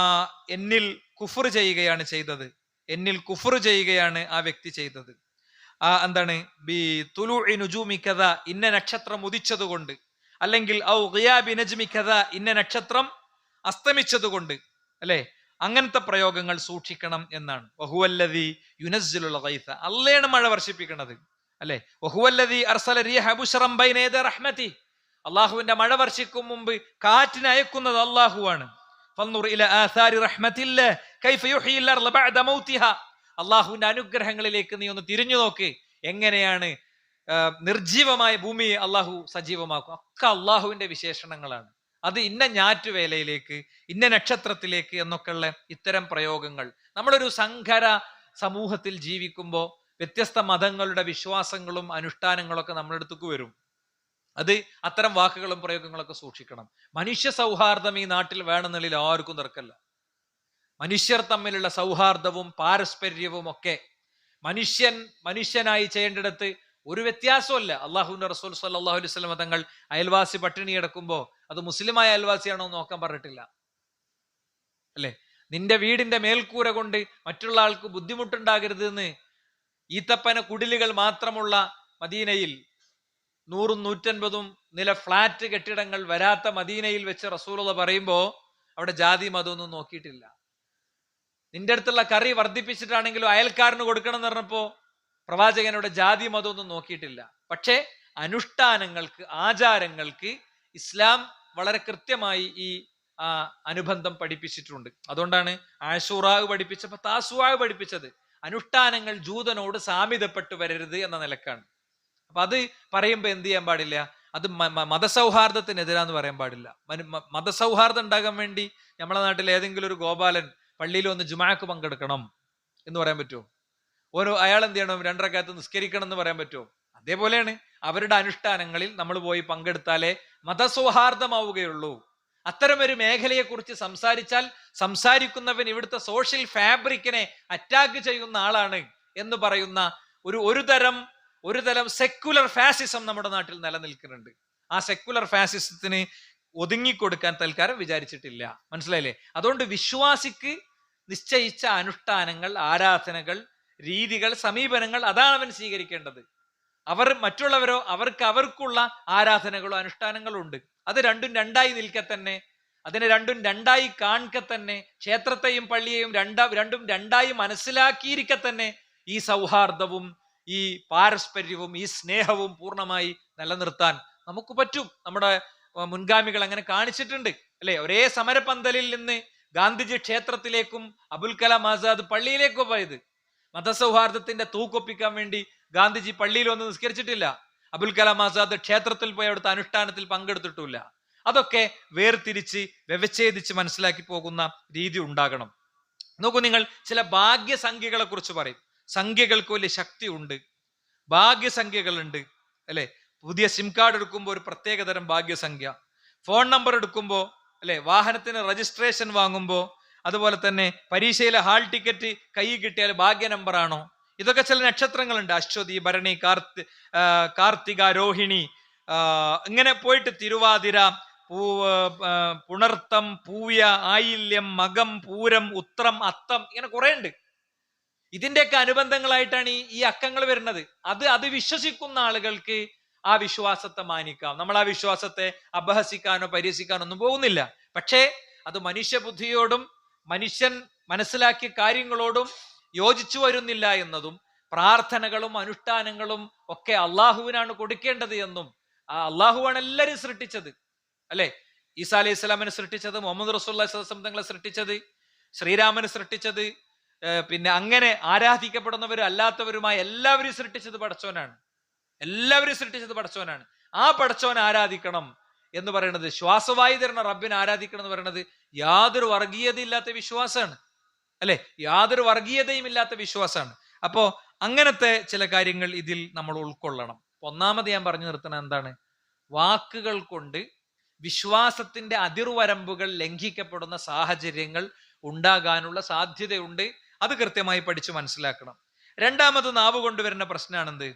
എന്നിൽ കുഫ്ർ ചെയ്യുകയാണ് ചെയ്തത്, എന്നിൽ കുഫ്ർ ചെയ്യുകയാണ് ആ വ്യക്തി ചെയ്തത്. എന്താണ്? ബി തുലൂഇ നുജൂമി കദാ, ഇന്ന നക്ഷത്രം ഉദിച്ചതുകൊണ്ട്, അല്ലെങ്കിൽ ഔ ഗിയാബി നജ്മി കദാ, ഇന്ന നക്ഷത്രം അസ്തമിച്ചതുകൊണ്ട് അല്ലെ. അങ്ങനത്തെ പ്രയോഗങ്ങൾ സൂക്ഷിക്കണം എന്നാണ്. വഹുവല്ലദീ യുനസ്സിലുൽ ഗൈസ, അല്ലാഹുവാണ് മഴ വർഷിപ്പിക്കുന്നത് അല്ലെ. വഹുവല്ലദീ അർസല റിയഹ ബുശ്റൻ ബൈന യദൈ റഹ്മതി, അല്ലാഹുവിന്റെ മഴ വർഷിക്കും മുമ്പ് കാറ്റിനെ അയക്കുന്നത് അല്ലാഹുവാണ്. ഫൻദുർ ഇലാ ആസാരി റഹ്മത്തില്ലാഹ് കൈഫ യുഹ്യിൽ അർള ബഅദ മൗതിഹാ. അള്ളാഹുവിന്റെ അനുഗ്രഹങ്ങളിലേക്ക് നീ ഒന്ന് തിരിഞ്ഞു നോക്ക്, എങ്ങനെയാണ് നിർജീവമായ ഭൂമിയെ അള്ളാഹു സജീവമാക്കും. ഒക്കെ അള്ളാഹുവിന്റെ വിശേഷണങ്ങളാണ്. അത് ഇന്ന ഞാറ്റുവേലയിലേക്ക്, ഇന്ന നക്ഷത്രത്തിലേക്ക് എന്നൊക്കെയുള്ള ഇത്തരം പ്രയോഗങ്ങൾ. നമ്മളൊരു സങ്കര സമൂഹത്തിൽ ജീവിക്കുമ്പോൾ വ്യത്യസ്ത മതങ്ങളുടെ വിശ്വാസങ്ങളും അനുഷ്ഠാനങ്ങളൊക്കെ നമ്മുടെ അടുത്തേക്ക് വരും. അത് അത്തരം വാക്കുകളും പ്രയോഗങ്ങളൊക്കെ സൂക്ഷിക്കണം. മനുഷ്യ സൗഹാർദ്ദം ഈ നാട്ടിൽ വേണമെന്നുള്ളിൽ ആർക്കും തർക്കമില്ല. മനുഷ്യർ തമ്മിലുള്ള സൗഹാർദ്ദവും പാരസ്പര്യവും ഒക്കെ മനുഷ്യനായി ചെയ്യേണ്ടിടത്ത് ഒരു വ്യത്യാസമല്ല. അള്ളാഹുവിന്റെ റസൂൽ സല്ലല്ലാഹു അലൈഹി വസല്ലം തങ്ങൾ അയൽവാസി പട്ടിണി കിടക്കുമ്പോൾ അത് മുസ്ലിമായ അയൽവാസിയാണോ എന്ന് നോക്കാൻ പറഞ്ഞിട്ടില്ല, അല്ലെ? നിന്റെ വീടിന്റെ മേൽക്കൂര കൊണ്ട് മറ്റുള്ള ആൾക്ക് ബുദ്ധിമുട്ടുണ്ടാകരുത് എന്ന് ഈത്തപ്പന കുടിലുകൾ മാത്രമുള്ള മദീനയിൽ 100-150 നില ഫ്ലാറ്റ് കെട്ടിടങ്ങൾ വരാത്ത മദീനയിൽ വെച്ച് റസൂലുള്ള പറയുമ്പോ അവിടെ ജാതി മതമൊന്നും നോക്കിയിട്ടില്ല. നിന്റെ അടുത്തുള്ള കറി വർദ്ധിപ്പിച്ചിട്ടാണെങ്കിലും അയൽക്കാരന് കൊടുക്കണം എന്ന് പറഞ്ഞപ്പോ പ്രവാചകനോട് ജാതി മതമൊന്നും നോക്കിയിട്ടില്ല. പക്ഷേ അനുഷ്ഠാനങ്ങൾക്ക്, ആചാരങ്ങൾക്ക് ഇസ്ലാം വളരെ കൃത്യമായി ഈ അനുബന്ധം പഠിപ്പിച്ചിട്ടുണ്ട്. അതുകൊണ്ടാണ് ആശൂറാവ് പഠിപ്പിച്ചപ്പോ താസുവാവ് പഠിപ്പിച്ചത്. അനുഷ്ഠാനങ്ങൾ ജൂതനോട് സാമ്യതപ്പെട്ടു വരരുത് എന്ന നിലക്കാണ്. അപ്പൊ അത് പറയുമ്പോ എന്ത് ചെയ്യാൻ പാടില്ല? അത് മതസൗഹാർദ്ദത്തിനെതിരാന്ന് പറയാൻ പാടില്ല. മതസൗഹാർദ്ദം ഉണ്ടാകാൻ വേണ്ടി നമ്മളെ നാട്ടിൽ ഏതെങ്കിലും ഒരു ഗോപാലൻ പള്ളിയിൽ ഒന്ന് ജുമാക്ക് പങ്കെടുക്കണം എന്ന് പറയാൻ പറ്റുമോ? അയാൾ എന്ത് ചെയ്യണം? 2 റക്അത്ത് നിസ്കരിക്കണം എന്ന് പറയാൻ പറ്റുമോ? അതേപോലെയാണ് അവരുടെ അനുഷ്ഠാനങ്ങളിൽ നമ്മൾ പോയി പങ്കെടുത്താലേ മതസൗഹാർദ്ദമാവുകയുള്ളൂ. അത്തരമൊരു മേഖലയെ കുറിച്ച് സംസാരിക്കുന്നവൻ ഇവിടുത്തെ സോഷ്യൽ ഫാബ്രിക്കിനെ അറ്റാക്ക് ചെയ്യുന്ന ആളാണ് എന്ന് പറയുന്ന ഒരു തരം സെക്കുലർ ഫാസിസം നമ്മുടെ നാട്ടിൽ നിലനിൽക്കുന്നുണ്ട്. ആ സെക്കുലർ ഫാസിസത്തിന് ഒതുങ്ങിക്കൊടുക്കാൻ തൽക്കാലം വിചാരിച്ചിട്ടില്ല. മനസ്സിലായില്ലേ? അതുകൊണ്ട് വിശ്വാസിക്ക് നിശ്ചയിച്ച അനുഷ്ഠാനങ്ങൾ, ആരാധനകൾ, രീതികൾ, സമീപനങ്ങൾ അതാണ് അവൻ സ്വീകരിക്കേണ്ടത്. മറ്റുള്ളവരോ അവർക്കുള്ള ആരാധനകളോ അനുഷ്ഠാനങ്ങളോ ഉണ്ട്. അത് രണ്ടും രണ്ടായി നിൽക്കെ തന്നെ, അതിനെ രണ്ടും രണ്ടായി കാണെ തന്നെ, ക്ഷേത്രത്തെയും പള്ളിയെയും രണ്ടും രണ്ടായി മനസ്സിലാക്കിയിരിക്കെ തന്നെ ഈ സൗഹാർദ്ദവും ഈ പാരസ്പര്യവും ഈ സ്നേഹവും പൂർണ്ണമായി നിലനിർത്താൻ നമുക്ക് പറ്റും. നമ്മുടെ മുൻഗാമികൾ അങ്ങനെ കാണിച്ചിട്ടുണ്ട്, അല്ലെ? ഒരേ സമരപന്തലിൽ നിന്ന് ഗാന്ധിജി ക്ഷേത്രത്തിലേക്കും അബുൽ കലാം ആസാദ് പള്ളിയിലേക്കും പോയത്. മതസൗഹാർദ്ദത്തിന്റെ തൂക്കൊപ്പിക്കാൻ വേണ്ടി ഗാന്ധിജി പള്ളിയിൽ വന്ന് നിസ്കരിച്ചിട്ടില്ല. അബുൽ കലാം ആസാദ് ക്ഷേത്രത്തിൽ പോയി അവിടുത്തെ അനുഷ്ഠാനത്തിൽ പങ്കെടുത്തിട്ടില്ല. അതൊക്കെ വേർതിരിച്ച് വ്യവച്ഛേദിച്ച് മനസ്സിലാക്കി പോകുന്ന രീതി ഉണ്ടാകണം. നോക്കൂ, നിങ്ങൾ ചില ഭാഗ്യസംഖ്യകളെ കുറിച്ച് പറയും. സംഖ്യകൾക്ക് വലിയ ശക്തി ഉണ്ട്, ഭാഗ്യസംഖ്യകളുണ്ട്, അല്ലെ? പുതിയ സിം കാർഡ് എടുക്കുമ്പോൾ ഒരു പ്രത്യേകതരം ഭാഗ്യസംഖ്യ, ഫോൺ നമ്പർ എടുക്കുമ്പോൾ, അല്ലെ, വാഹനത്തിന് രജിസ്ട്രേഷൻ വാങ്ങുമ്പോൾ, അതുപോലെ തന്നെ പരീക്ഷയിലെ ഹാൾ ടിക്കറ്റ് കൈ കിട്ടിയാൽ ഭാഗ്യ നമ്പർ ആണോ? ഇതൊക്കെ ചില നക്ഷത്രങ്ങളുണ്ട്. അശ്വതി, ഭരണി, കാർത്തിക, രോഹിണി, ഇങ്ങനെ പോയിട്ട് തിരുവാതിര, പുണർത്തം, പൂയ, ആയില്യം, മകം, പൂരം, ഉത്രം, അത്തം, ഇങ്ങനെ കുറെ ഉണ്ട്. ഇതിന്റെയൊക്കെ അനുബന്ധങ്ങളായിട്ടാണ് ഈ അക്കങ്ങൾ വരുന്നത്. അത് വിശ്വസിക്കുന്ന ആളുകൾക്ക് ആ വിശ്വാസത്തെ മാനിക്കാം. നമ്മൾ ആ വിശ്വാസത്തെ അപഹസിക്കാനോ പരിഹസിക്കാനോ ഒന്നും പോകുന്നില്ല. പക്ഷേ അത് മനുഷ്യബുദ്ധിയോടും മനുഷ്യൻ മനസ്സിലാക്കിയ കാര്യങ്ങളോടും യോജിച്ചു വരുന്നില്ല എന്നതും, പ്രാർത്ഥനകളും അനുഷ്ഠാനങ്ങളും ഒക്കെ അള്ളാഹുവിനാണ് കൊടുക്കേണ്ടത് എന്നും, ആ അള്ളാഹുവാണ് എല്ലാവരും സൃഷ്ടിച്ചത്, അല്ലെ? ഈസാ അലൈഹി സ്വലാമിനെ സൃഷ്ടിച്ചത്, മുഹമ്മദ് റസൂലുള്ളാഹി സ്വല്ലല്ലാഹു അലൈഹി വസല്ലം തങ്ങളെ സൃഷ്ടിച്ചത്, ശ്രീരാമനെ സൃഷ്ടിച്ചത്, പിന്നെ അങ്ങനെ ആരാധിക്കപ്പെടുന്നവരും അല്ലാത്തവരുമായ എല്ലാവരും സൃഷ്ടിച്ചത് പടച്ചോനാണ്. എല്ലാവരും സൃഷ്ടിച്ചത് പടച്ചോനാണ്. ആ പടച്ചോനെ ആരാധിക്കണം എന്ന് പറയുന്നത്, ശ്വാസവായു തരുന്ന റബ്ബിനെ ആരാധിക്കണം എന്ന് പറയുന്നത് യാതൊരു വർഗീയതയില്ലാത്ത വിശ്വാസമാണ്, അല്ലെ? യാതൊരു വർഗീയതയും ഇല്ലാത്ത വിശ്വാസമാണ്. അപ്പോ അങ്ങനത്തെ ചില കാര്യങ്ങൾ ഇതിൽ നമ്മൾ ഉൾക്കൊള്ളണം. ഒന്നാമത് ഞാൻ പറഞ്ഞു നിർത്തുന്നത് എന്താണ്? വാക്കുകൾ കൊണ്ട് വിശ്വാസത്തിന്റെ അതിർവരമ്പുകൾ ലംഘിക്കപ്പെടുന്ന സാഹചര്യങ്ങൾ ഉണ്ടാകാനുള്ള സാധ്യതയുണ്ട്. അത് കൃത്യമായി പഠിച്ചു മനസ്സിലാക്കണം. രണ്ടാമത് നാവ് കൊണ്ടുവരുന്ന പ്രശ്നമാണെന്ത്?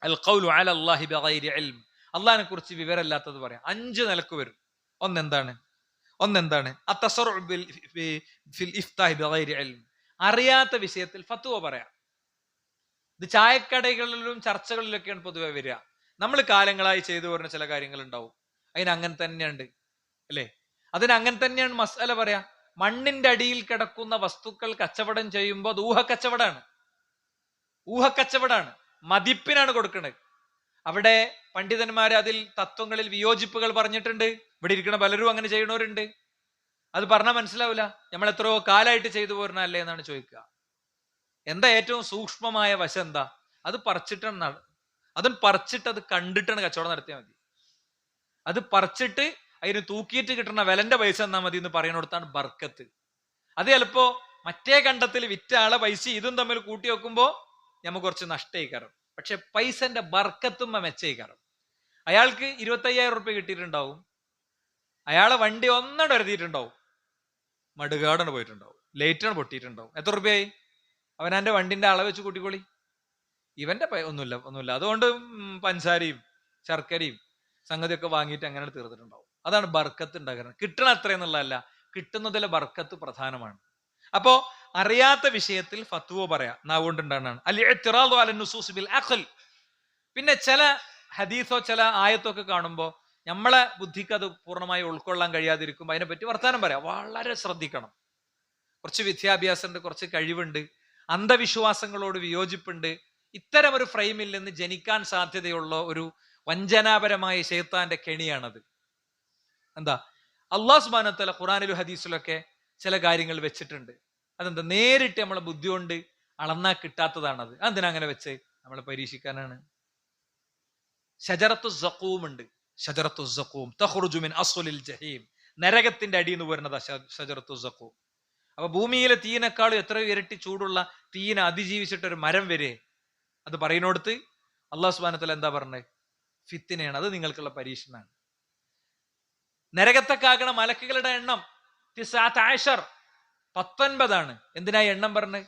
അൽ ഖൗലു അലല്ലാഹി ബിഗൈരി ഇൽം. അള്ളാഹിനെ കുറിച്ച് വിവരമില്ലാത്തത് പറയാം. 5 നിലക്ക് വരും. ഒന്നെന്താണ്? അത്തസറഉ ഫിൽ ഇഫ്താഹി ബിഗൈരി ഇൽം. അറിയാത്ത വിഷയത്തിൽ ഫത്വ പറയാം. ഇത് ചായക്കടകളിലും ചർച്ചകളിലൊക്കെയാണ് പൊതുവെ വരിക. നമ്മൾ കാലങ്ങളായി ചെയ്തു വരുന്ന ചില കാര്യങ്ങൾ ഉണ്ടാവും, അതിനങ്ങനെ തന്നെയുണ്ട്, അല്ലെ? അതിനങ്ങനെ തന്നെയാണ് മസ്അല പറയാ. മണ്ണിന്റെ അടിയിൽ കിടക്കുന്ന വസ്തുക്കൾ കച്ചവടം ചെയ്യുമ്പോൾ അത് ഊഹക്കച്ചവടാണ്, മതിപ്പിനാണ് കൊടുക്കുന്നത്. അവിടെ പണ്ഡിതന്മാര് അതിൽ തത്വങ്ങളിൽ വിയോജിപ്പുകൾ പറഞ്ഞിട്ടുണ്ട്. ഇവിടെ ഇരിക്കുന്ന പലരും അങ്ങനെ ചെയ്യുന്നവരുണ്ട്. അത് പറഞ്ഞാൽ മനസ്സിലാവില്ല. നമ്മൾ എത്രയോ കാലമായിട്ട് ചെയ്തു പോരണല്ലേ എന്നാണ് ചോദിക്കുക. എന്താ ഏറ്റവും സൂക്ഷ്മമായ വശം എന്താ? അത് പറിച്ചിട്ടാണ് അതും പറിച്ചിട്ട് അത് കണ്ടിട്ടാണ് കച്ചവടം നടത്തിയാൽ മതി. അത് പറിച്ചിട്ട് അതിന് തൂക്കിയിട്ട് കിട്ടുന്ന വിലന്റെ പൈസ എന്നാ മതി എന്ന് പറയുന്നിടത്താണ് ബർക്കത്ത്. അത് ചിലപ്പോ മറ്റേ കണ്ടത്തിൽ വിറ്റ ആളെ പൈസ ഇതും തമ്മിൽ കൂട്ടി വെക്കുമ്പോ നമുക്ക് കുറച്ച് നഷ്ടമായിക്കാരം. പക്ഷെ പൈസന്റെ ബർക്കത്തും മെച്ചയിക്കാരം. അയാൾക്ക് 25,000 റുപ്യ കിട്ടിയിട്ടുണ്ടാവും, അയാളെ വണ്ടി ഒന്നട വരുത്തിയിട്ടുണ്ടാവും, മടുകാടാണ് പോയിട്ടുണ്ടാവും, ലേറ്റാണ് പൊട്ടിയിട്ടുണ്ടാവും. എത്ര റുപ്യായി? അവനാന്റെ വണ്ടിന്റെ അളവ് വെച്ച് കൂട്ടിക്കോളി. ഇവന്റെ ഒന്നുമില്ല. അതുകൊണ്ട് പഞ്ചസാരയും ശർക്കരയും സംഗതിയൊക്കെ വാങ്ങിയിട്ട് അങ്ങനെ തീർത്തിട്ടുണ്ടാവും. അതാണ് ബർക്കത്ത് ഉണ്ടാക്കുന്നത്. കിട്ടണ അത്രയെന്നുള്ളതല്ല, കിട്ടുന്നതിലെ ബർക്കത്ത് പ്രധാനമാണ്. അപ്പോ അറിയാത്ത വിഷയത്തിൽ ഫത്വ പറയാം, നാവുകൊണ്ടുണ്ടാണ്. പിന്നെ ചില ഹദീസോ ചില ആയത്തോ ഒക്കെ കാണുമ്പോൾ നമ്മളെ ബുദ്ധിക്ക് അത് പൂർണ്ണമായി ഉൾക്കൊള്ളാൻ കഴിയാതിരിക്കും, അതിനെപ്പറ്റി വർത്താനം പറയാം. വളരെ ശ്രദ്ധിക്കണം. കുറച്ച് വിദ്യാഭ്യാസമുണ്ട്, കുറച്ച് കഴിവുണ്ട്, അന്ധവിശ്വാസങ്ങളോട് വിയോജിപ്പുണ്ട്. ഇത്തരം ഒരു ഫ്രെയിമിൽ നിന്ന് ജനിക്കാൻ സാധ്യതയുള്ള ഒരു വഞ്ചനാപരമായ ശൈത്താന്റെ കെണിയാണത്. എന്താ? അള്ളാഹു സുബ്ഹാനഹു വ തആല ഖുർആനിലും ഹദീസിലൊക്കെ ചില കാര്യങ്ങൾ വെച്ചിട്ടുണ്ട്. അതെന്താ? നേരിട്ട് നമ്മളെ ബുദ്ധി കൊണ്ട് അളന്നാ കിട്ടാത്തതാണത്. അതെന്തിനാ അങ്ങനെ വെച്ച്? നമ്മളെ പരീക്ഷിക്കാനാണ്. ഷജറത്തു സഖൂം ഉണ്ട്. ഷജറത്തു സഖൂം തഖ്റുജു മിൻ അസ്ലിൽ ജഹീം. നരകത്തിന്റെ അടിയിൽ നിന്ന് വരുന്നതാ ഷജറത്തു സഖൂം. അപ്പൊ ഭൂമിയിലെ തീയിനേക്കാളും എത്രയോ ഇരട്ടി ചൂടുള്ള തീയിനെ അതിജീവിച്ചിട്ട് ഒരു മരം വരെ. അത് പറയുന്നിടത്ത് അള്ളാഹു സുബ്ഹാനഹു വ തആല എന്താ പറഞ്ഞത്? ഫിത്തിനയാണ്, അത് നിങ്ങൾക്കുള്ള പരീക്ഷണമാണ്. നരകത്തെക്കാകണ മലക്കുകളുടെ എണ്ണം 19. എന്തിനാ എണ്ണം പറഞ്ഞത്?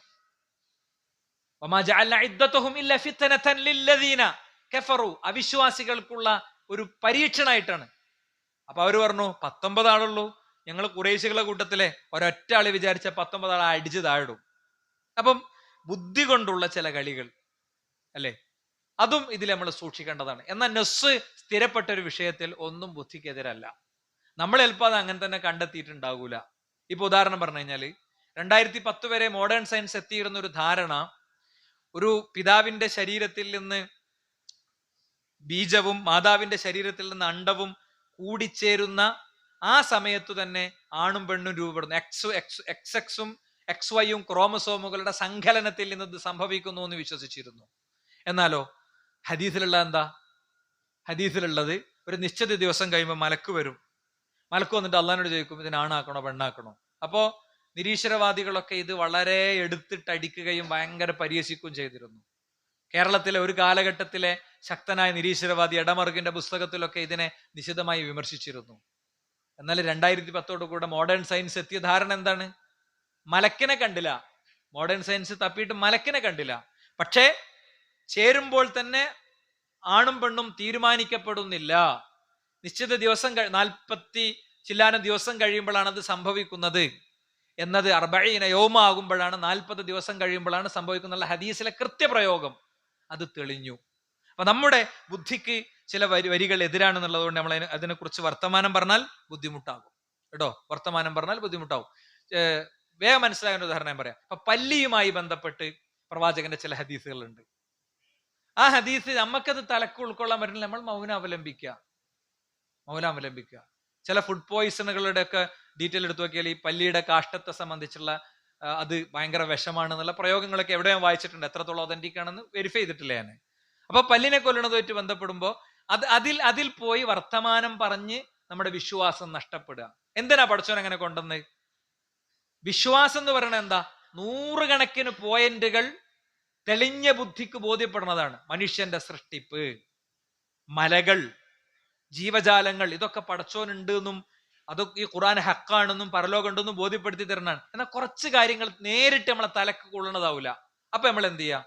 അവിശ്വാസികൾക്കുള്ള ഒരു പരീക്ഷണമായിട്ടാണ്. അപ്പൊ അവര് പറഞ്ഞു 19 ആളുള്ളൂ, ഞങ്ങൾ ഖുറൈശികളുടെ കൂട്ടത്തിലെ ഒരൊറ്റ ആള് വിചാരിച്ച 19 ആളെ അടിച്ചു താഴും. അപ്പം ബുദ്ധി കൊണ്ടുള്ള ചില കളികൾ അല്ലെ, അതും ഇതിൽ നമ്മൾ സൂക്ഷിക്കേണ്ടതാണ്. എന്നാൽ നസ്സ് സ്ഥിരപ്പെട്ട ഒരു വിഷയത്തിൽ ഒന്നും ബുദ്ധിക്കെതിരല്ല. നമ്മൾ ചിലപ്പോൾ അത് അങ്ങനെ തന്നെ കണ്ടെത്തിയിട്ടുണ്ടാകൂല. ഇപ്പൊ ഉദാഹരണം പറഞ്ഞു കഴിഞ്ഞാല് 2010 വരെ മോഡേൺ സയൻസ് എത്തിയിരുന്ന ഒരു ധാരണ, ഒരു പിതാവിന്റെ ശരീരത്തിൽ നിന്ന് ബീജവും മാതാവിന്റെ ശരീരത്തിൽ നിന്ന് അണ്ഡവും കൂടിച്ചേരുന്ന ആ സമയത്തു തന്നെ ആണും പെണ്ണും രൂപപ്പെടുന്നു. എക്സും XY ക്രോമസോമുകളുടെ സങ്കലനത്തിൽ നിന്ന് ഇത് സംഭവിക്കുന്നു എന്ന് വിശ്വസിച്ചിരുന്നു. എന്നാലോ ഹദീസിലുള്ള എന്താ? ഹദീസിലുള്ളത് ഒരു നിശ്ചിത ദിവസം കഴിയുമ്പോൾ മലക്ക് വരും. മലക്ക് വന്നിട്ട് അള്ളാഹിനോട് ചോദിക്കും, ഇതിന് ആണാക്കണോ പെണ്ണാക്കണോ? അപ്പോ നിരീശ്വരവാദികളൊക്കെ ഇത് വളരെ എടുത്തിട്ടടിക്കുകയും ഭയങ്കര പരിഹസിക്കുകയും ചെയ്തിരുന്നു. കേരളത്തിലെ ഒരു കാലഘട്ടത്തിലെ ശക്തനായ നിരീശ്വരവാദി എടമറുകിന്റെ പുസ്തകത്തിലൊക്കെ ഇതിനെ നിശിതമായി വിമർശിച്ചിരുന്നു. എന്നാൽ 2010 കൂടെ മോഡേൺ സയൻസ് എത്തിയ ധാരണ എന്താണ്? മലക്കിനെ കണ്ടില്ല. മോഡേൺ സയൻസ് തപ്പിയിട്ട് മലക്കിനെ കണ്ടില്ല. പക്ഷേ ചേരുമ്പോൾ തന്നെ ആണും പെണ്ണും തീരുമാനിക്കപ്പെടുന്നില്ല. നിശ്ചിത ദിവസം 40 ചില്ലാനം ദിവസം കഴിയുമ്പോഴാണ് അത് സംഭവിക്കുന്നത് എന്നത്. 40 യൗമ ആകുമ്പോഴാണ്, 40 ദിവസം കഴിയുമ്പോഴാണ് സംഭവിക്കുന്ന ഹദീസിലെ കൃത്യപ്രയോഗം. അത് തെളിഞ്ഞു. അപ്പൊ നമ്മുടെ ബുദ്ധിക്ക് ചില വരികൾ എതിരാണെന്നുള്ളത് കൊണ്ട് നമ്മൾ അതിനെക്കുറിച്ച് വർത്തമാനം പറഞ്ഞാൽ ബുദ്ധിമുട്ടാകും കേട്ടോ. വർത്തമാനം പറഞ്ഞാൽ ബുദ്ധിമുട്ടാകും. വേഗം മനസ്സിലാകുന്ന ഉദാഹരണം ഞാൻ പറയാം. അപ്പൊ പല്ലിയുമായി ബന്ധപ്പെട്ട് പ്രവാചകന്റെ ചില ഹദീസുകളുണ്ട്. ആ ഹദീസ് നമുക്കത് തലക്ക് ഉൾക്കൊള്ളാൻ പറ്റില്ല, നമ്മൾ മൗനം അവലംബിക്കുക. ചില ഫുഡ് പോയിസണുകളുടെ ഒക്കെ ഡീറ്റെയിൽ എടുത്തു നോക്കിയാൽ ഈ പല്ലിയുടെ കാഷ്ടത്തെ സംബന്ധിച്ചുള്ള അത് ഭയങ്കര വിഷമാണെന്നുള്ള പ്രയോഗങ്ങളൊക്കെ എവിടെ ഞാൻ വായിച്ചിട്ടുണ്ട്. എത്രത്തോളം ഒതന്റിക് ആണെന്ന് വെരിഫൈ ചെയ്തിട്ടില്ല ഞാൻ. അപ്പൊ പല്ലിനെ കൊല്ലുന്നതുമായിട്ട് ബന്ധപ്പെടുമ്പോ അതിൽ പോയി വർത്തമാനം പറഞ്ഞ് നമ്മുടെ വിശ്വാസം നഷ്ടപ്പെടുക. എന്തിനാ പഠിച്ചവൻ അങ്ങനെ കൊണ്ടുവന്ന്? വിശ്വാസം എന്ന് പറയുന്നത് എന്താ? 100 കണക്കിന് പോയിന്റുകൾ തെളിഞ്ഞ ബുദ്ധിക്ക് ബോധ്യപ്പെടുന്നതാണ്. മനുഷ്യന്റെ സൃഷ്ടിപ്പ്, മലകൾ, ജീവജാലങ്ങൾ, ഇതൊക്കെ പടച്ചോനുണ്ട് എന്നും അതൊക്കെ ഈ ഖുർആൻ ഹക്കാണെന്നും പരലോകം ഉണ്ടെന്നും ബോധ്യപ്പെടുത്തി തരുന്നതാണ്. എന്നാൽ കുറച്ച് കാര്യങ്ങൾ നേരിട്ട് നമ്മളെ തലക്ക് കൊള്ളണതാവൂല. അപ്പൊ നമ്മൾ എന്ത് ചെയ്യാ?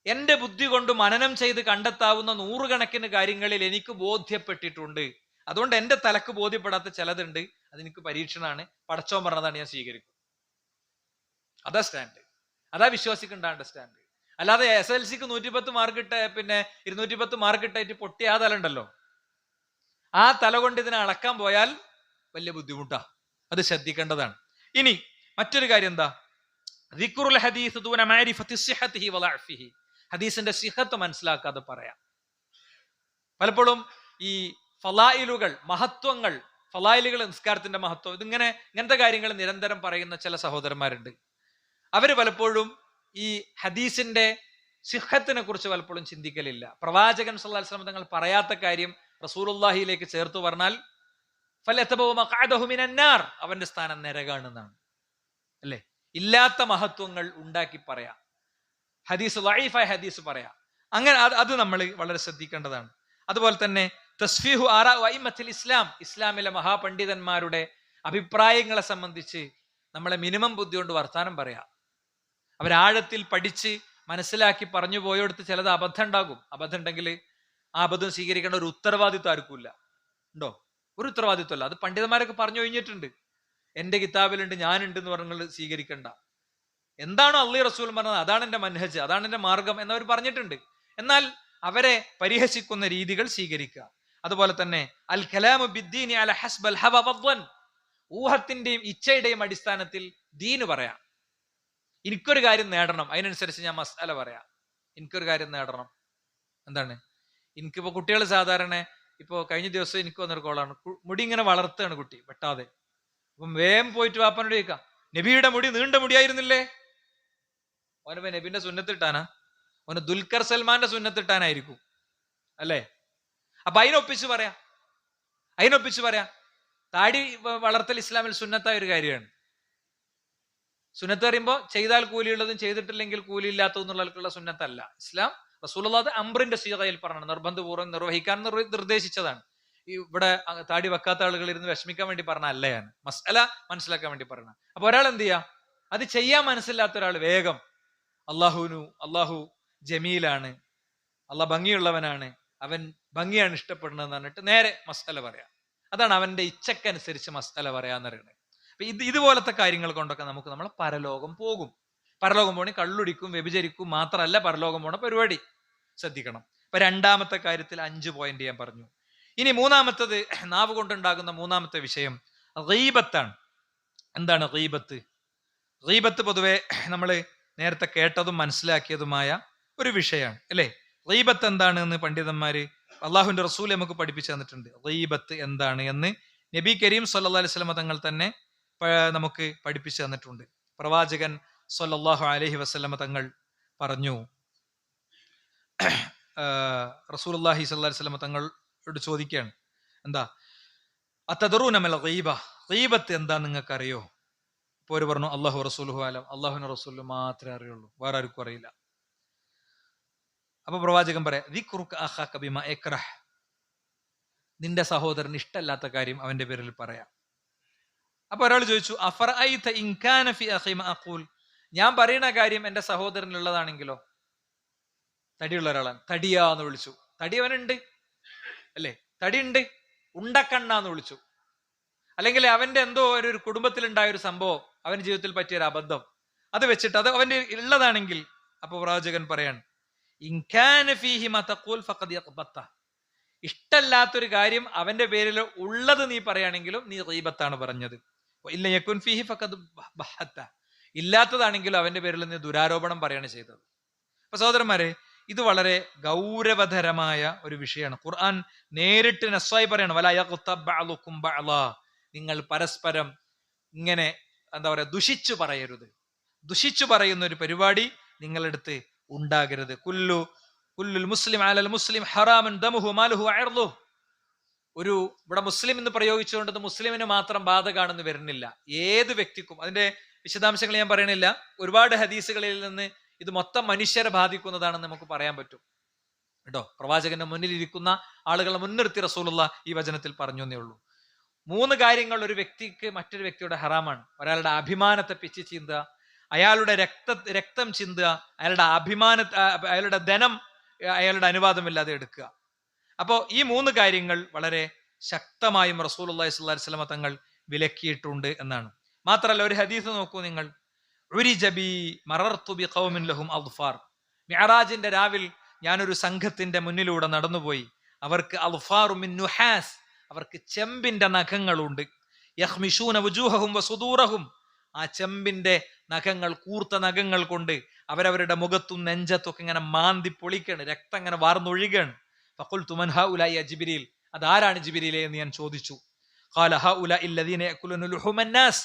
എന്റെ ബുദ്ധി കൊണ്ട് മനനം ചെയ്ത് കണ്ടെത്താവുന്ന 100 കണക്കിന് കാര്യങ്ങളിൽ എനിക്ക് ബോധ്യപ്പെട്ടിട്ടുണ്ട്. അതുകൊണ്ട് എന്റെ തലക്ക് ബോധ്യപ്പെടാത്ത ചിലതുണ്ട്, അതെനിക്ക് പരീക്ഷണമാണ്, പടച്ചോൻ പറഞ്ഞതാണ്, ഞാൻ സ്വീകരിക്കും. അതാ സ്റ്റാൻഡ്. അതാ വിശ്വാസിക്കുണ്ടാകേണ്ട സ്റ്റാൻഡ്. അല്ലാതെ SLCക്ക് 110 മാർക്ക് ഇട്ട 210 മാർക്ക് ഇട്ടായിട്ട് പൊട്ടിയ ആ തല ഉണ്ടല്ലോ, ആ തല കൊണ്ട് ഇതിനെ അളക്കാൻ പോയാൽ വലിയ ബുദ്ധിമുട്ടാ. അത് ശ്രദ്ധിക്കേണ്ടതാണ്. ഇനി മറ്റൊരു കാര്യം എന്താ? ദിക്റുൽ ഹദീസ് ദൂന മഅരിഫത്തി സിഹ്ഹതിഹി വ ദഅഫിഹി. ഹദീസിന്റെ സിഹത്ത് മനസ്സിലാക്കാതെ പറയാം. പലപ്പോഴും ഈ ഫളായിലുകൾ, മഹത്വങ്ങൾ, ഫളായിലുകൾ, നിസ്കാരത്തിന്റെ മഹത്വം, ഇങ്ങനത്തെ കാര്യങ്ങൾ നിരന്തരം പറയുന്ന ചില സഹോദരന്മാരുണ്ട്. അവര് പലപ്പോഴും ഈ ഹദീസിന്റെ സിഹത്തിനെ കുറിച്ച് പലപ്പോഴും ചിന്തിക്കലില്ല. പ്രവാചകൻ സല്ലല്ലാഹു അലൈഹി വസല്ലം തങ്ങൾ പറയാത്ത കാര്യം റസൂലുള്ളാഹിയിലേക്ക് ചേർത്ത് പറഞ്ഞാൽ ഫലയതബവ മഖഅദഹു മിനന്നാർ, അവന്റെ സ്ഥാനം നരകാണെന്നാണ്. അല്ലേ? ഇല്ലാത്ത മഹത്വങ്ങൾ ഉണ്ടാക്കി പറയാം, ഹദീസ് ദഈഫായ ഹദീസ് പറയാം. അങ്ങനെ അത് നമ്മൾ വളരെ ശ്രദ്ധിക്കേണ്ടതാണ്. അതുപോലെ തന്നെ തസ്ഫീഹു ആറാ അഇമ്മത്തുൽ ഇസ്ലാം, ഇസ്ലാമിലെ മഹാപണ്ഡിതന്മാരുടെ അഭിപ്രായങ്ങളെ സംബന്ധിച്ച് നമ്മളെ മിനിമം ബുദ്ധി കൊണ്ട് വർത്താനം പറയാം. അവരാഴത്തിൽ പഠിച്ച് മനസ്സിലാക്കി പറഞ്ഞു പോയെടുത്ത് ചിലത് അബദ്ധം ഉണ്ടാകും. അബദ്ധം ഉണ്ടെങ്കിൽ ആ അബദ്ധം സ്വീകരിക്കേണ്ട ഒരു ഉത്തരവാദിത്വം ആർക്കുമില്ല. ഉണ്ടോ? ഒരു ഉത്തരവാദിത്വമല്ല. അത് പണ്ഡിതന്മാരൊക്കെ പറഞ്ഞു കഴിഞ്ഞിട്ടുണ്ട്. എന്റെ കിതാബിലുണ്ട്, ഞാനുണ്ട് എന്ന് പറഞ്ഞ് സ്വീകരിക്കണ്ട. എന്താണോ അള്ളാഹു റസൂൽ പറഞ്ഞത് അതാണ് എന്റെ മൻഹജ്, അതാണ് എന്റെ മാർഗം എന്നവർ പറഞ്ഞിട്ടുണ്ട്. എന്നാൽ അവരെ പരിഹസിക്കുന്ന രീതികൾ സ്വീകരിക്കുക. അതുപോലെ തന്നെ അൽ കലാമു ബിദ്ദീനി അല ഹസ്ബൽ ഹവ വദ്വൻ, ഊഹത്തിന്റെയും ഇച്ഛയുടെയും അടിസ്ഥാനത്തിൽ ദീന് പറയാം. എനിക്കൊരു കാര്യം നേടണം, അതിനനുസരിച്ച് ഞാൻ മസ്അല പറയാം. എനിക്കൊരു കാര്യം നേടണം. എന്താണ്? എനിക്കിപ്പോ കുട്ടികൾ സാധാരണ ഇപ്പോ കഴിഞ്ഞ ദിവസം എനിക്ക് വന്നൊരു കോളാണ്, മുടി ഇങ്ങനെ വളർത്തുകയാണ് കുട്ടി വെട്ടാതെ. അപ്പം വേഗം പോയിട്ട് വാപ്പനോട് ചോദിക്കാം, നബിയുടെ മുടി നീണ്ട മുടിയായിരുന്നില്ലേ? ഓനപ്പോ നബിന്റെ സുന്നത്തിട്ടാനാ? ഓന് ദുൽഖർ സൽമാന്റെ സുന്നത്തിട്ടാനായിരിക്കും അല്ലേ? അപ്പൊ അതിനൊപ്പിച്ച് പറയാം. താടി വളർത്തൽ ഇസ്ലാമിൽ സുന്നത്തായ ഒരു കാര്യമാണ്. സുന്നത്ത് പറയുമ്പോൾ ചെയ്താൽ കൂലിയുള്ളതും ചെയ്തിട്ടില്ലെങ്കിൽ കൂലി ഇല്ലാത്തതെന്നുള്ള സുന്നത്തല്ല. ഇസ്ലാം റസൂലുള്ളാഹി അംറിന്റെ സീഗയിൽ പറഞ്ഞത്, നിർബന്ധപൂർവ്വം നിർവഹിക്കാൻ നിർദ്ദേശിച്ചതാണ്. ഇവിടെ താടി വെക്കാത്ത ആളുകൾ ഇരുന്ന് വിഷമിക്കാൻ വേണ്ടി പറഞ്ഞ അല്ല, ഞാൻ മസ്അല മനസ്സിലാക്കാൻ വേണ്ടി പറഞ്ഞ. അപ്പൊ ഒരാൾ എന്ത് ചെയ്യാ? അത് ചെയ്യാൻ മനസ്സിലാത്ത ഒരാൾ വേഗം അള്ളാഹു ജമീലാണ്, അള്ളാഹ് ഭംഗിയുള്ളവനാണ്, അവൻ ഭംഗിയാണ് ഇഷ്ടപ്പെടുന്നതെന്ന് പറഞ്ഞിട്ട് നേരെ മസ്അല പറയാം. അതാണ് അവന്റെ ഇച്ഛക്കനുസരിച്ച് മസ്അല പറയാന്ന് പറയുന്നത്. അപ്പൊ ഇതുപോലത്തെ കാര്യങ്ങൾ കൊണ്ടൊക്കെ നമുക്ക് നമ്മളെ പരലോകം പോകും. പരലോകം പോണി കള്ളുടിക്കും, വ്യഭിചരിക്കും മാത്രമല്ല പരലോകം പോണ പരിപാടി. ശ്രദ്ധിക്കണം. ഇപ്പൊ രണ്ടാമത്തെ കാര്യത്തിൽ 5 പോയിന്റ് ഞാൻ പറഞ്ഞു. ഇനി മൂന്നാമത്തത്, നാവ് കൊണ്ടുണ്ടാകുന്ന മൂന്നാമത്തെ വിഷയം ഗീബത്താണ്. എന്താണ് ഗീബത്ത്? ഗീബത്ത് പൊതുവെ നമ്മൾ നേരത്തെ കേട്ടതും മനസ്സിലാക്കിയതുമായ ഒരു വിഷയമാണ് അല്ലേ? ഗീബത്ത് എന്താണ് എന്ന് പണ്ഡിതന്മാര്, അള്ളാഹുവിന്റെ റസൂൽ നമുക്ക് പഠിപ്പിച്ചു തന്നിട്ടുണ്ട്. ഗീബത്ത് എന്താണ് എന്ന് നബി കരീം സല്ലല്ലാഹു അലൈഹി വസല്ലം തങ്ങൾ തന്നെ നമുക്ക് പഠിപ്പിച്ചു തന്നിട്ടുണ്ട്. പ്രവാചകൻ സല്ലല്ലാഹു അലൈഹി വസല്ലം തങ്ങൾ പറഞ്ഞു, റസൂലുള്ളാഹി സ്വല്ലല്ലാഹു അലൈഹി വസല്ലം തങ്ങളോട് ചോദിക്കുകയാണ്, എന്താ അതദറൂന മൽ ഗീബ, ഗീബത്ത് എന്താ നിങ്ങൾക്ക് അറിയോ? ഇപ്പോൾ അവർ പറഞ്ഞു അല്ലാഹു റസൂലുഹു അലം, അള്ളാഹുവിന്റെ റസൂലിന് മാത്രമേ അറിയുള്ളൂ, വേറെ ആർക്കും അറിയില്ല. അപ്പൊ പ്രവാചകൻ പറയാം, ദിക്റുക അഖാക ബിമാ യക്റഹ്, നിന്റെ സഹോദരന് ഇഷ്ടമല്ലാത്ത കാര്യം അവന്റെ പേരിൽ പറയാം. അപ്പൊ ഒരാൾ ചോദിച്ചു, അഫറഅയ്ത ഇൻ കാന ഫി അഖി മാ അഖൂൽ, ഞാൻ പറയുന്ന കാര്യം എന്റെ സഹോദരനുള്ളതാണെങ്കിലോ? തടിയുള്ള ഒരാളാണ്, തടിയാന്ന് വിളിച്ചു. തടി അവനുണ്ട് അല്ലേ? തടിയുണ്ട്, ഉണ്ടക്കണ്ണാന്ന് വിളിച്ചു. അല്ലെങ്കിൽ അവന്റെ എന്തോ ഒരു കുടുംബത്തിലുണ്ടായ ഒരു സംഭവം, അവന്റെ ജീവിതത്തിൽ പറ്റിയ ഒരു അബദ്ധം, അത് വെച്ചിട്ട് അത് അവന്റെ ഉള്ളതാണെങ്കിൽ, അപ്പൊ പ്രവാചകൻ പറയാണ്, ഇൻ കാന ഫീഹി മാ തഖൂൽ ഫഖദ് യഖ്ബത്ത, ഇഷ്ടല്ലാത്തൊരു കാര്യം അവന്റെ പേരിൽ ഉള്ളത് നീ പറയുകയാണെങ്കിലും നീ ഗീബത്താണ് പറഞ്ഞത്. ഇല്ല യകുൻ ഫീഹി ഫഖദ് ബഹത്ത, ഇല്ലാത്തതാണെങ്കിലും അവന്റെ പേരിൽ നീ ദുരാരോപണം പറയാണ് ചെയ്തത്. അപ്പൊ സഹോദരന്മാരെ, ഇത് വളരെ ഗൗരവതരമായ ഒരു വിഷയമാണ്. ഖുർആൻ നേരിട്ട് നസ്സായി പറയാണ്, വലാ യഗ്തബ് ബഅ്ലുകും ബഅ്ളാ, നിങ്ങൾ പരസ്പരം ഇങ്ങനെ എന്താ പറയാ ദുഷിച്ചു പറയരുത്. ദുഷിച്ചു പറയുന്ന ഒരു പരിപാടി നിങ്ങളെടുത്ത് ഉണ്ടാകരുത്. കുല്ലുൽ മുസ്ലിം അലൽ മുസ്ലിം ഹറാമുൻ ദമുഹു മാലുഹു അർളുഹു. ഇവിടെ മുസ്ലിം എന്ന് പ്രയോഗിച്ചുകൊണ്ട് മുസ്ലിമിന് മാത്രം ബാധകാണെന്ന് വരുന്നില്ല, ഏത് വ്യക്തിക്കും. അതിന്റെ വിശദാംശങ്ങൾ ഞാൻ പറയണില്ല. ഒരുപാട് ഹദീസുകളിൽ നിന്ന് ഇത് മൊത്തം മനുഷ്യരെ ബാധിക്കുന്നതാണെന്ന് നമുക്ക് പറയാൻ പറ്റും കേട്ടോ. പ്രവാചകന്റെ മുന്നിൽ ഇരിക്കുന്ന ആളുകളെ മുൻനിർത്തി റസൂലുള്ളാഹി ഈ വചനത്തിൽ പറഞ്ഞു എന്നേ ഉള്ളൂ. 3 കാര്യങ്ങൾ ഒരു വ്യക്തിക്ക് മറ്റൊരു വ്യക്തിയുടെ ഹറാമാണ്. ഒരാളുടെ അഭിമാനത്തെ പിച്ച് ചീന്തുക, അയാളുടെ രക്തം ചിന്തുക, അയാളുടെ ധനം അയാളുടെ അനുവാദമില്ലാതെ എടുക്കുക. അപ്പോൾ ഈ 3 കാര്യങ്ങൾ വളരെ ശക്തമായും റസൂലുള്ളാഹി സ്വല്ലല്ലാഹു അലൈഹി വസല്ലം തങ്ങൾ വിലക്കിയിട്ടുണ്ട് എന്നാണ്. മാത്രമല്ല, ഒരു ഹദീസ് നോക്കൂ നിങ്ങൾ, മിഅ്റാജിന്റെ രാവിൽ ഞാനൊരു സംഘത്തിന്റെ മുന്നിലൂടെ നടന്നുപോയി. അവർക്ക് അൽഫാറു മിൻ നുഹാസ്, അവർക്ക് ചെമ്പിന്റെ നഖങ്ങളുണ്ട്. യഖ്മിഷൂന വുജൂഹഹും വസുദൂറഹും, ആ ചെമ്പിന്റെ നഖങ്ങൾ, കൂർത്ത നഖങ്ങൾ കൊണ്ട് അവരവരുടെ മുഖത്തും നെഞ്ചത്തും ഒക്കെ ഇങ്ങനെ മാന്തി പൊളിക്കാണ്, രക്തം ഇങ്ങനെ വാർന്നൊഴുകാണ്. ഫഖുൽതു മൻ ഹൗലാ യാ ജിബ്രീൽ, അതാരാണ് ജിബ്രീലേ എന്ന് ഞാൻ ചോദിച്ചു. ഖാല ഹഉലാഇ അല്ലദീന യഅകുലൂന ലുഹുമൻ നാസ്,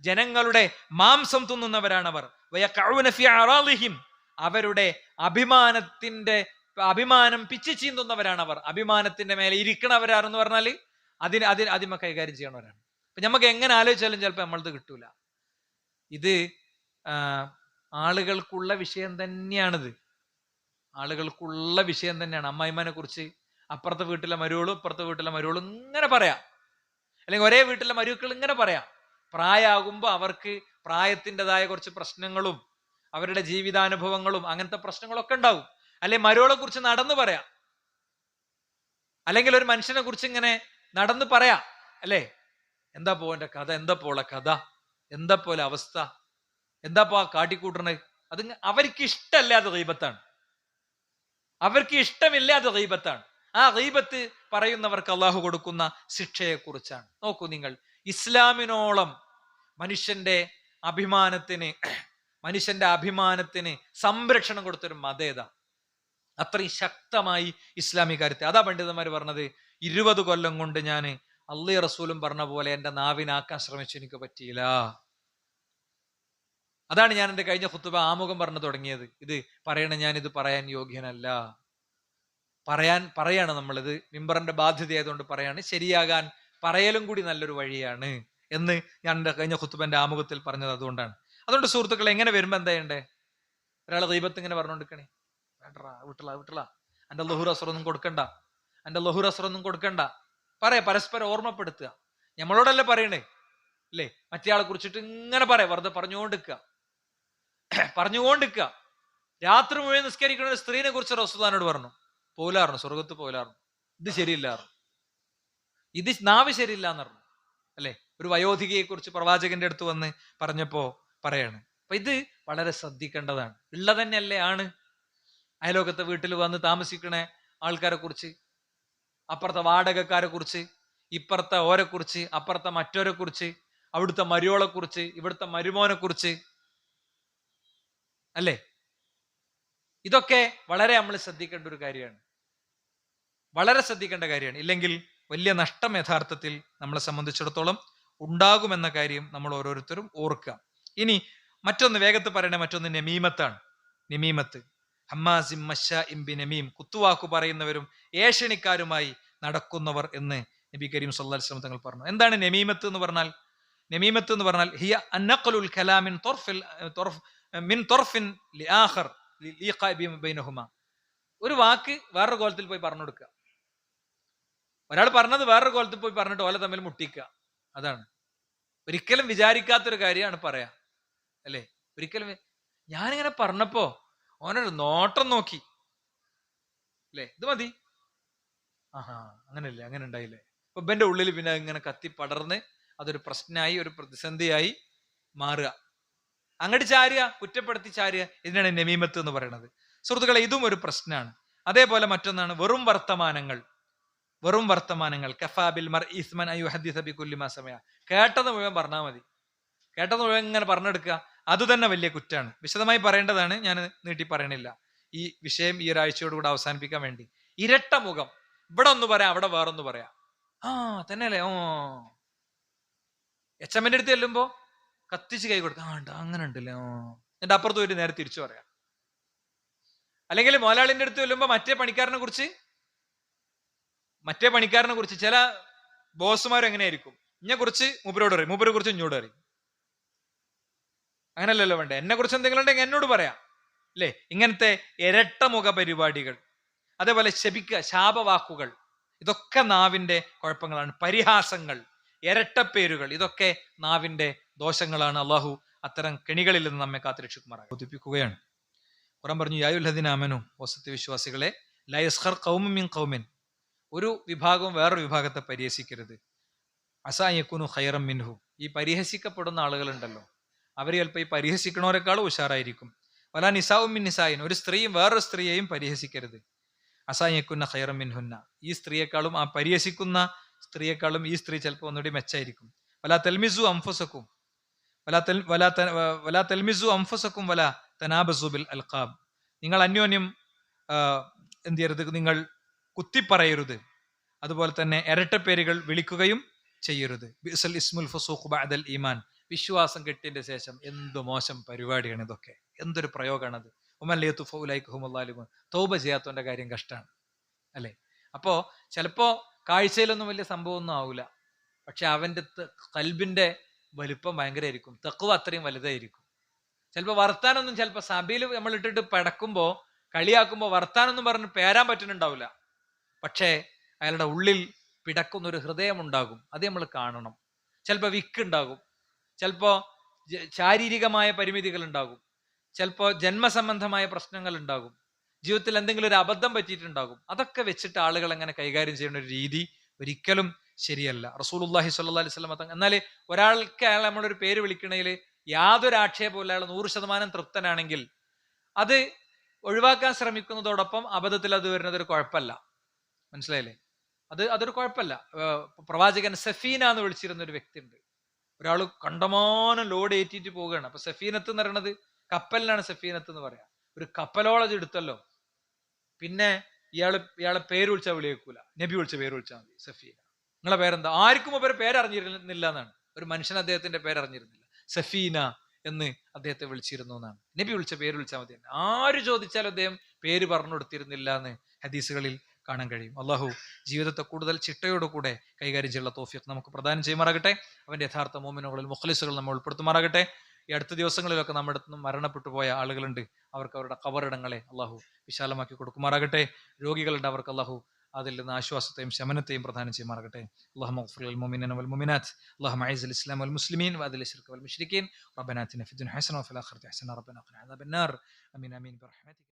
ജനങ്ങളുടെ മാംസം തിന്നുന്നവരാണവർ. വയഖഊന ഫീ അറാളിഹിം, അവരുടെ അഭിമാനം പിച്ചു ചീന്തുന്നവരാണവർ. അഭിമാനത്തിന്റെ മേലെ ഇരിക്കണവരാണെന്ന് പറഞ്ഞാൽ അതിമ കൈകാര്യം ചെയ്യണവരാണ്. അപ്പൊ നമുക്ക് എങ്ങനെ ആലോചിച്ചാലും ചിലപ്പോൾ നമ്മളത് കിട്ടൂല. ഇത് ആളുകൾക്കുള്ള വിഷയം തന്നെയാണിത്. ആളുകൾക്കുള്ള വിഷയം തന്നെയാണ്. അമ്മായിമാനെ കുറിച്ച് അപ്പുറത്തെ വീട്ടിലെ മരുവളും ഇപ്പുറത്തെ വീട്ടിലെ മരുവളും ഇങ്ങനെ പറയാം, അല്ലെങ്കിൽ ഒരേ വീട്ടിലെ മരുക്കൾ ഇങ്ങനെ പറയാം. പ്രായമാകുമ്പോൾ അവർക്ക് പ്രായത്തിൻ്റെതായ കുറച്ച് പ്രശ്നങ്ങളും അവരുടെ ജീവിതാനുഭവങ്ങളും അങ്ങനത്തെ പ്രശ്നങ്ങളൊക്കെ ഉണ്ടാവും. അല്ലെ മരുവളെ കുറിച്ച് നടന്നു പറയാം, അല്ലെങ്കിൽ ഒരു മനുഷ്യനെ കുറിച്ച് ഇങ്ങനെ നടന്നു പറയാം. അല്ലേ, എന്താ പോന്റെ കഥ, എന്താ പോളെ കഥ, എന്താ പോലെ അവസ്ഥ, എന്താ പോ കാട്ടിക്കൂട്ടണേ. അത് അവർക്ക് ഇഷ്ടമല്ലാത്ത ഗീബത്താണ്, അവർക്ക് ഇഷ്ടമില്ലാത്ത ഗീബത്താണ്. ആ ഗീബത്ത് പറയുന്നവർക്ക് അള്ളാഹു കൊടുക്കുന്ന ശിക്ഷയെ കുറിച്ചാണ്. നോക്കൂ നിങ്ങൾ, ഇസ്ലാമിനോളം മനുഷ്യന്റെ അഭിമാനത്തിന് സംരക്ഷണം കൊടുത്തൊരു മതേത, അത്രയും ശക്തമായി ഇസ്ലാമിക കാര്യത്തെ. അതാ പണ്ഡിതന്മാർ പറഞ്ഞത്, 20 കൊല്ലം കൊണ്ട് ഞാൻ അള്ളാഹും റസൂലും പറഞ്ഞ പോലെ എന്റെ നാവിനാക്കാൻ ശ്രമിച്ചു, എനിക്ക് പറ്റിയില്ല. അതാണ് ഞാൻ എൻ്റെ കഴിഞ്ഞ ഖുതുബ ആമുഖം പറഞ്ഞു തുടങ്ങിയത്. ഇത് പറയണ ഞാൻ ഇത് പറയാൻ യോഗ്യനല്ല, പറയാണ് നമ്മളിത് മിമ്പറിന്റെ ബാധ്യതയായതുകൊണ്ട് പറയാണ്. ശരിയാകാൻ പറയലും കൂടി നല്ലൊരു വഴിയാണ് എന്ന് ഞാൻ എൻ്റെ കഴിഞ്ഞ ഖുതുബന്റെ ആമുഖത്തിൽ പറഞ്ഞത് അതുകൊണ്ടാണ്. അതുകൊണ്ട് സുഹൃത്തുക്കളെ, എങ്ങനെ വരുമ്പോ എന്താ ചെയ്യണ്ടേ? ഒരാളെ ഗീബത്ത് ഇങ്ങനെ പറഞ്ഞോണ്ടിരിക്കണേ, വേണ്ടടാ, വിട്ടള, എൻ്റെ ലഹുർ അസ്റൊന്നും കൊടുക്കണ്ട, പറയാ, പരസ്പരം ഓർമ്മപ്പെടുത്തുക. നമ്മളോടല്ലേ പറയണേ, അല്ലേ? മറ്റേ ആളെ കുറിച്ചിട്ട് ഇങ്ങനെ പറയാ, വെറുതെ പറഞ്ഞുകൊണ്ടിരിക്കുക. രാത്രി മുഴുവൻ നിസ്കരിക്കുന്ന ഒരു സ്ത്രീനെ കുറിച്ച് റസൂലുള്ളാഹിനോട് പറഞ്ഞു, പോലാറുന്നു, സ്വർഗത്ത് പോലാറുന്നു, ഇത് ശരിയില്ലായിരുന്നു, ഇത് നാവ് ശരിയില്ല എന്ന് പറഞ്ഞു. അല്ലെ, ഒരു വയോധികയെ കുറിച്ച് പ്രവാചകന്റെ അടുത്ത് വന്ന് പറഞ്ഞപ്പോ പറയാണ്. അപ്പൊ ഇത് വളരെ ശ്രദ്ധിക്കേണ്ടതാണ്. ഉള്ളതന്നെയല്ലേ ആണ്. അയലോകത്തെ വീട്ടിൽ വന്ന് താമസിക്കണ ആൾക്കാരെ കുറിച്ച്, അപ്പുറത്തെ വാടകക്കാരെ കുറിച്ച്, ഇപ്പുറത്തെ ഓരെ കുറിച്ച്, അപ്പുറത്തെ മറ്റോരെ കുറിച്ച്, അവിടുത്തെ മരുവോളെ കുറിച്ച്, ഇവിടുത്തെ മരുമോനെ കുറിച്ച്, അല്ലേ? ഇതൊക്കെ വളരെ നമ്മൾ ശ്രദ്ധിക്കേണ്ട ഒരു കാര്യമാണ്, വളരെ ശ്രദ്ധിക്കേണ്ട കാര്യമാണ്. ഇല്ലെങ്കിൽ വലിയ നഷ്ടം യഥാർത്ഥത്തിൽ നമ്മളെ സംബന്ധിച്ചിടത്തോളം ഉണ്ടാകുമെന്ന കാര്യം നമ്മൾ ഓരോരുത്തരും ഓർക്കുക. ഇനി മറ്റൊന്ന് വേഗത്തിൽ പറയണ മറ്റൊന്ന് നമീമത്താണ്. നമീമത്ത്, ഹമ്മാസിം മശ്ശാഇം ബിനമീം, കുത്തുവാക്കു പറയുന്നവരും ഏഷണിക്കാരുമായി നടക്കുന്നവർ എന്ന് നബി കരീം സല്ലല്ലാഹു അലൈഹി വസല്ലം തങ്ങൾ പറഞ്ഞു. എന്താണ് നമീമത്ത് എന്ന് പറഞ്ഞാൽ? നമീമത്ത് എന്ന് പറഞ്ഞാൽ ഹിയ അന്നഖലുൽ കലാമിൻ മിൻ തൊർഫിൻ ലിആഖർ ലിഇഖാഇ ബൈനഹുമാ. ഒരു വാക്ക് വേറൊരു കോലത്തിൽ പോയി പറഞ്ഞു കൊടുക്കുക. ഒരാൾ പറഞ്ഞത് വേറൊരു കോലത്തിൽ പോയി പറഞ്ഞിട്ട് ഓലെ തമ്മിൽ മുട്ടിക്കുക. അതാണ്. ഒരിക്കലും വിചാരിക്കാത്തൊരു കാര്യമാണ് പറയാ, അല്ലേ? ഒരിക്കലും ഞാനിങ്ങനെ പറഞ്ഞപ്പോ ഓനൊരു നോട്ടം നോക്കി, അല്ലേ, ഇത് മതി, ആഹാ അങ്ങനല്ലേ, അങ്ങനെ ഉണ്ടായില്ലേ. അപ്പൊ ഇവന്റെ ഉള്ളിൽ പിന്നെ ഇങ്ങനെ കത്തി പടർന്ന് അതൊരു പ്രശ്നമായി, ഒരു പ്രതിസന്ധിയായി മാറുക. അങ്ങോട്ട് ചാരുക, കുറ്റപ്പെടുത്തി ചാരുക. ഇതിനാണ് നമീമത്ത് എന്ന് പറയുന്നത്. സുഹൃത്തുക്കളെ, ഇതും ഒരു പ്രശ്നമാണ്. അതേപോലെ മറ്റൊന്നാണ് വെറും വർത്തമാനങ്ങൾ. കഫാബിൽ മർഇ ഇസ്മൻ അൻ യുഹദ്ദിസ ബികുല്ലി മാ സമഅ. കേട്ടത് മുഴുവൻ പറഞ്ഞാൽ മതി, കേട്ടത് മുഴുവൻ ഇങ്ങനെ പറഞ്ഞെടുക്കുക, അത് തന്നെ വലിയ കുറ്റാണ്. വിശദമായി പറയേണ്ടതാണ്, ഞാൻ നീട്ടി പറയണില്ല. ഈ വിഷയം ഈ ഒരാഴ്ചയോടുകൂടെ അവസാനിപ്പിക്കാൻ വേണ്ടി. ഇരട്ട മുഖം, ഇവിടെ ഒന്ന് പറയാം, അവിടെ വേറൊന്ന് പറയാം. തന്നെയല്ലേ, എച്ചമ്മന്റെ അടുത്ത് ചെല്ലുമ്പോ കത്തിച്ച് കൈ കൊടുക്കുക, അങ്ങനെ ഉണ്ടല്ലേ, എന്നിട്ട് അപ്പുറത്ത് പോയിട്ട് നേരെ തിരിച്ചു പറയാം. അല്ലെങ്കിൽ മോലാളിന്റെ അടുത്ത് ചെല്ലുമ്പോ മറ്റേ പണിക്കാരനെ കുറിച്ച് ചില ബോസുമാരും എങ്ങനെയായിരിക്കും, ഇന്നെ കുറിച്ച് മൂപ്പരോട് പറയും, മൂപ്പരെ കുറിച്ച് ഇഞ്ഞോട് പറയും. അങ്ങനല്ലല്ലോ വേണ്ടേ. എന്നെ കുറിച്ച് എന്തെങ്കിലും ഉണ്ടെങ്കിൽ എന്നോട് പറയാം, അല്ലേ? ഇങ്ങനത്തെ ഇരട്ട മുഖ പരിപാടികൾ, അതേപോലെ ശാപവാക്കുകൾ, ഇതൊക്കെ നാവിന്റെ കുഴപ്പങ്ങളാണ്. പരിഹാസങ്ങൾ, ഇരട്ടപ്പേരുകൾ, ഇതൊക്കെ നാവിന്റെ ദോഷങ്ങളാണ്. അള്ളാഹു അത്തരം കെണികളിൽ നിന്ന് നമ്മെ കാത്തുരക്ഷിക്കുമാറാകട്ടെ. ബോധിപ്പിക്കുകയാണ്. ഖുർആൻ പറഞ്ഞു, യാ അയ്യുഹല്ലദീന ആമനൂ, ഓ സത്യവിശ്വാസികളെ, ലാ യസ്ഖർ ഖൗമുൻ മിൻ ഖൗമിൻ, ഒരു വിഭാഗവും വേറൊരു വിഭാഗത്തെ പരിഹസിക്കരുത്. അസാ യകൂനു ഖൈറൻ മിൻഹു, ഈ പരിഹസിക്കപ്പെടുന്ന ആളുകളുണ്ടല്ലോ, അവർ ചിലപ്പോൾ ഈ പരിഹസിക്കണവരെക്കാളും ഉഷാറായിരിക്കും. വലാ നിസാഉം മിൻ നിസായിൻ, ഒരു സ്ത്രീയും വേറൊരു സ്ത്രീയെയും പരിഹസിക്കരുത്. അസാ യകുന്ന ഖൈറൻ മിൻഹുന്ന, ഈ സ്ത്രീയെക്കാളും, ആ പരിഹസിക്കുന്ന സ്ത്രീയെക്കാളും ഈ സ്ത്രീ ചിലപ്പോൾ ഒന്നുകൂടി മെച്ചായിരിക്കും. വലാ തൽമിസു അൻഫുസക്കും വലാ തനാബസു ബിൽ അൽഖാബ്, നിങ്ങൾ അന്യോന്യം എന്ത് ചെയ്യരുത്, നിങ്ങൾ കുത്തിപ്പറയരുത്. അതുപോലെ തന്നെ ഇരട്ടപ്പേരുകൾ വിളിക്കുകയും ചെയ്യരുത്. ബിഅ്സൽ ഇസ്മുൽ ഫുസൂഖു ബഅദൽ ഈമാൻ. വിശ്വാസം കിട്ടിയതിന്റെ ശേഷം എന്ത് മോശം പരിപാടിയാണ് ഇതൊക്കെ, എന്തൊരു പ്രയോഗമാണത്. ഉമല്ലയത്തു ഫൗലൈക ഹുമുൽ ളാലിമൂൻ. തൗബ ചെയ്യാത്തവന്റെ കാര്യം കഷ്ടാണ് അല്ലെ. അപ്പോ ചിലപ്പോ കാഴ്ചയിലൊന്നും വലിയ സംഭവമൊന്നും ആവൂല, പക്ഷെ അവന്റെ കൽബിന്റെ വലുപ്പം ഭയങ്കരമായിരിക്കും, തഖ്വ അത്രയും വലുതായിരിക്കും. ചിലപ്പോ വർത്താനൊന്നും, ചിലപ്പോ സഭയിൽ നമ്മൾ ഇട്ടിട്ട് പടക്കുമ്പോ കളിയാക്കുമ്പോ വർത്താനൊന്നും പറഞ്ഞ് പേരാൻ പറ്റുന്നുണ്ടാവില്ല, പക്ഷേ അയാളുടെ ഉള്ളിൽ പിടക്കുന്ന ഒരു ഹൃദയം ഉണ്ടാകും, അത് നമ്മൾ കാണണം. ചിലപ്പോ വിക്കുണ്ടാകും, ചിലപ്പോ ശാരീരികമായ പരിമിതികൾ ഉണ്ടാകും, ചിലപ്പോ ജന്മസംബന്ധമായ പ്രശ്നങ്ങൾ ഉണ്ടാകും, ജീവിതത്തിൽ എന്തെങ്കിലും ഒരു അബദ്ധം പറ്റിയിട്ടുണ്ടാകും. അതൊക്കെ വെച്ചിട്ട് ആളുകൾ എങ്ങനെ കൈകാര്യം ചെയ്യുന്ന ഒരു രീതി ഒരിക്കലും ശരിയല്ല. റസൂലുള്ളാഹി സ്വല്ലല്ലാഹി അലൈഹി വസല്ലം എന്നാൽ ഒരാൾക്ക് അയാൾ നമ്മളൊരു പേര് വിളിക്കണതിൽ യാതൊരു ആക്ഷേപമില്ല, അയാൾ 100% തൃപ്തനാണെങ്കിൽ അത് ഒഴിവാക്കാൻ ശ്രമിക്കുന്നതോടൊപ്പം അബദ്ധത്തിൽ അത് വരുന്നത് ഒരു കുഴപ്പമല്ല. മനസ്സിലായില്ലേ? അതൊരു കുഴപ്പമല്ല. പ്രവാചകൻ സഫീന എന്ന് വിളിച്ചിരുന്ന ഒരു വ്യക്തി ഉണ്ട്. ഒരാൾ കണ്ടമാനം ലോഡ് ഏറ്റിട്ട് പോവുകയാണ്. അപ്പൊ സഫീനത്ത് എന്ന് പറയുന്നത് കപ്പലിനാണ് സഫീനത്ത് എന്ന് പറയാം. ഒരു കപ്പലോളം എടുത്തല്ലോ, പിന്നെ ഇയാളെ പേര് വിളിച്ചാൽ വിളിയേക്കൂല, നബി വിളിച്ച പേര് വിളിച്ചാൽ മതി. സഫീന, നിങ്ങളെ പേരെന്താ? ആർക്കും പേര് പേരറിഞ്ഞിരുന്നില്ല എന്നാണ്. ഒരു മനുഷ്യൻ അദ്ദേഹത്തിന്റെ പേരറിഞ്ഞിരുന്നില്ല. സഫീന എന്ന് അദ്ദേഹത്തെ വിളിച്ചിരുന്നു എന്നാണ്. നബി വിളിച്ച പേര് വിളിച്ചാൽ മതി. ആര് ചോദിച്ചാലും അദ്ദേഹം പേര് പറഞ്ഞു കൊടുത്തിരുന്നില്ല എന്ന് ഹദീസുകളിൽ കാണാൻ കഴിയും. അള്ളാഹു ജീവിതത്തെ കൂടുതൽ ചിട്ടയോടുകൂടെ കൈകാര്യം ചെയ്യുന്ന തൗഫീഖ് നമുക്ക് പ്രദാനം ചെയ്യുമാറാകട്ടെ. അവന്റെ യഥാർത്ഥ മോമിനുകളിൽ മുഖ്ലിസുകൾ നമ്മൾ ഉൾപ്പെടുത്തുമാറാകട്ടെ. ഈ അടുത്ത ദിവസങ്ങളിലൊക്കെ നമ്മുടെ അടുത്ത് നിന്ന് മരണപ്പെട്ടു പോയ ആളുകളുണ്ട്, അവർക്ക് അവരുടെ ഖബറിടങ്ങളെ അള്ളാഹു വിശാലമാക്കി കൊടുക്കുമാറാകട്ടെ. രോഗികളുണ്ട്, അവർക്ക് അള്ളാഹു അതിൽ നിന്ന് ആശ്വാസത്തെയും ശമനത്തെയും പ്രദാനം ചെയ്യുമാറാകട്ടെ. അല്ലാഹുമ്മ ഗ്ഫിർ ലിൽ മുഅ്മിനീന വൽ മുഅ്മിനാത്ത്, അല്ലാഹുമ്മ അഇസ്ൽ ഇസ്ലാം വൽ മുസ്ലിമീൻ വഅദിൽ ശിർക വൽ മുശ്രിക്കീൻ, റബ്ബനാ ആതിനാ ഫിദ് ദുനിയ ഹസന വഫിൽ ആഖിറതി ഹസന റബ്ബനാ ഖിനാ അദാബന്നാർ. ആമീൻ ആമീൻ ബിറഹ്മതിക.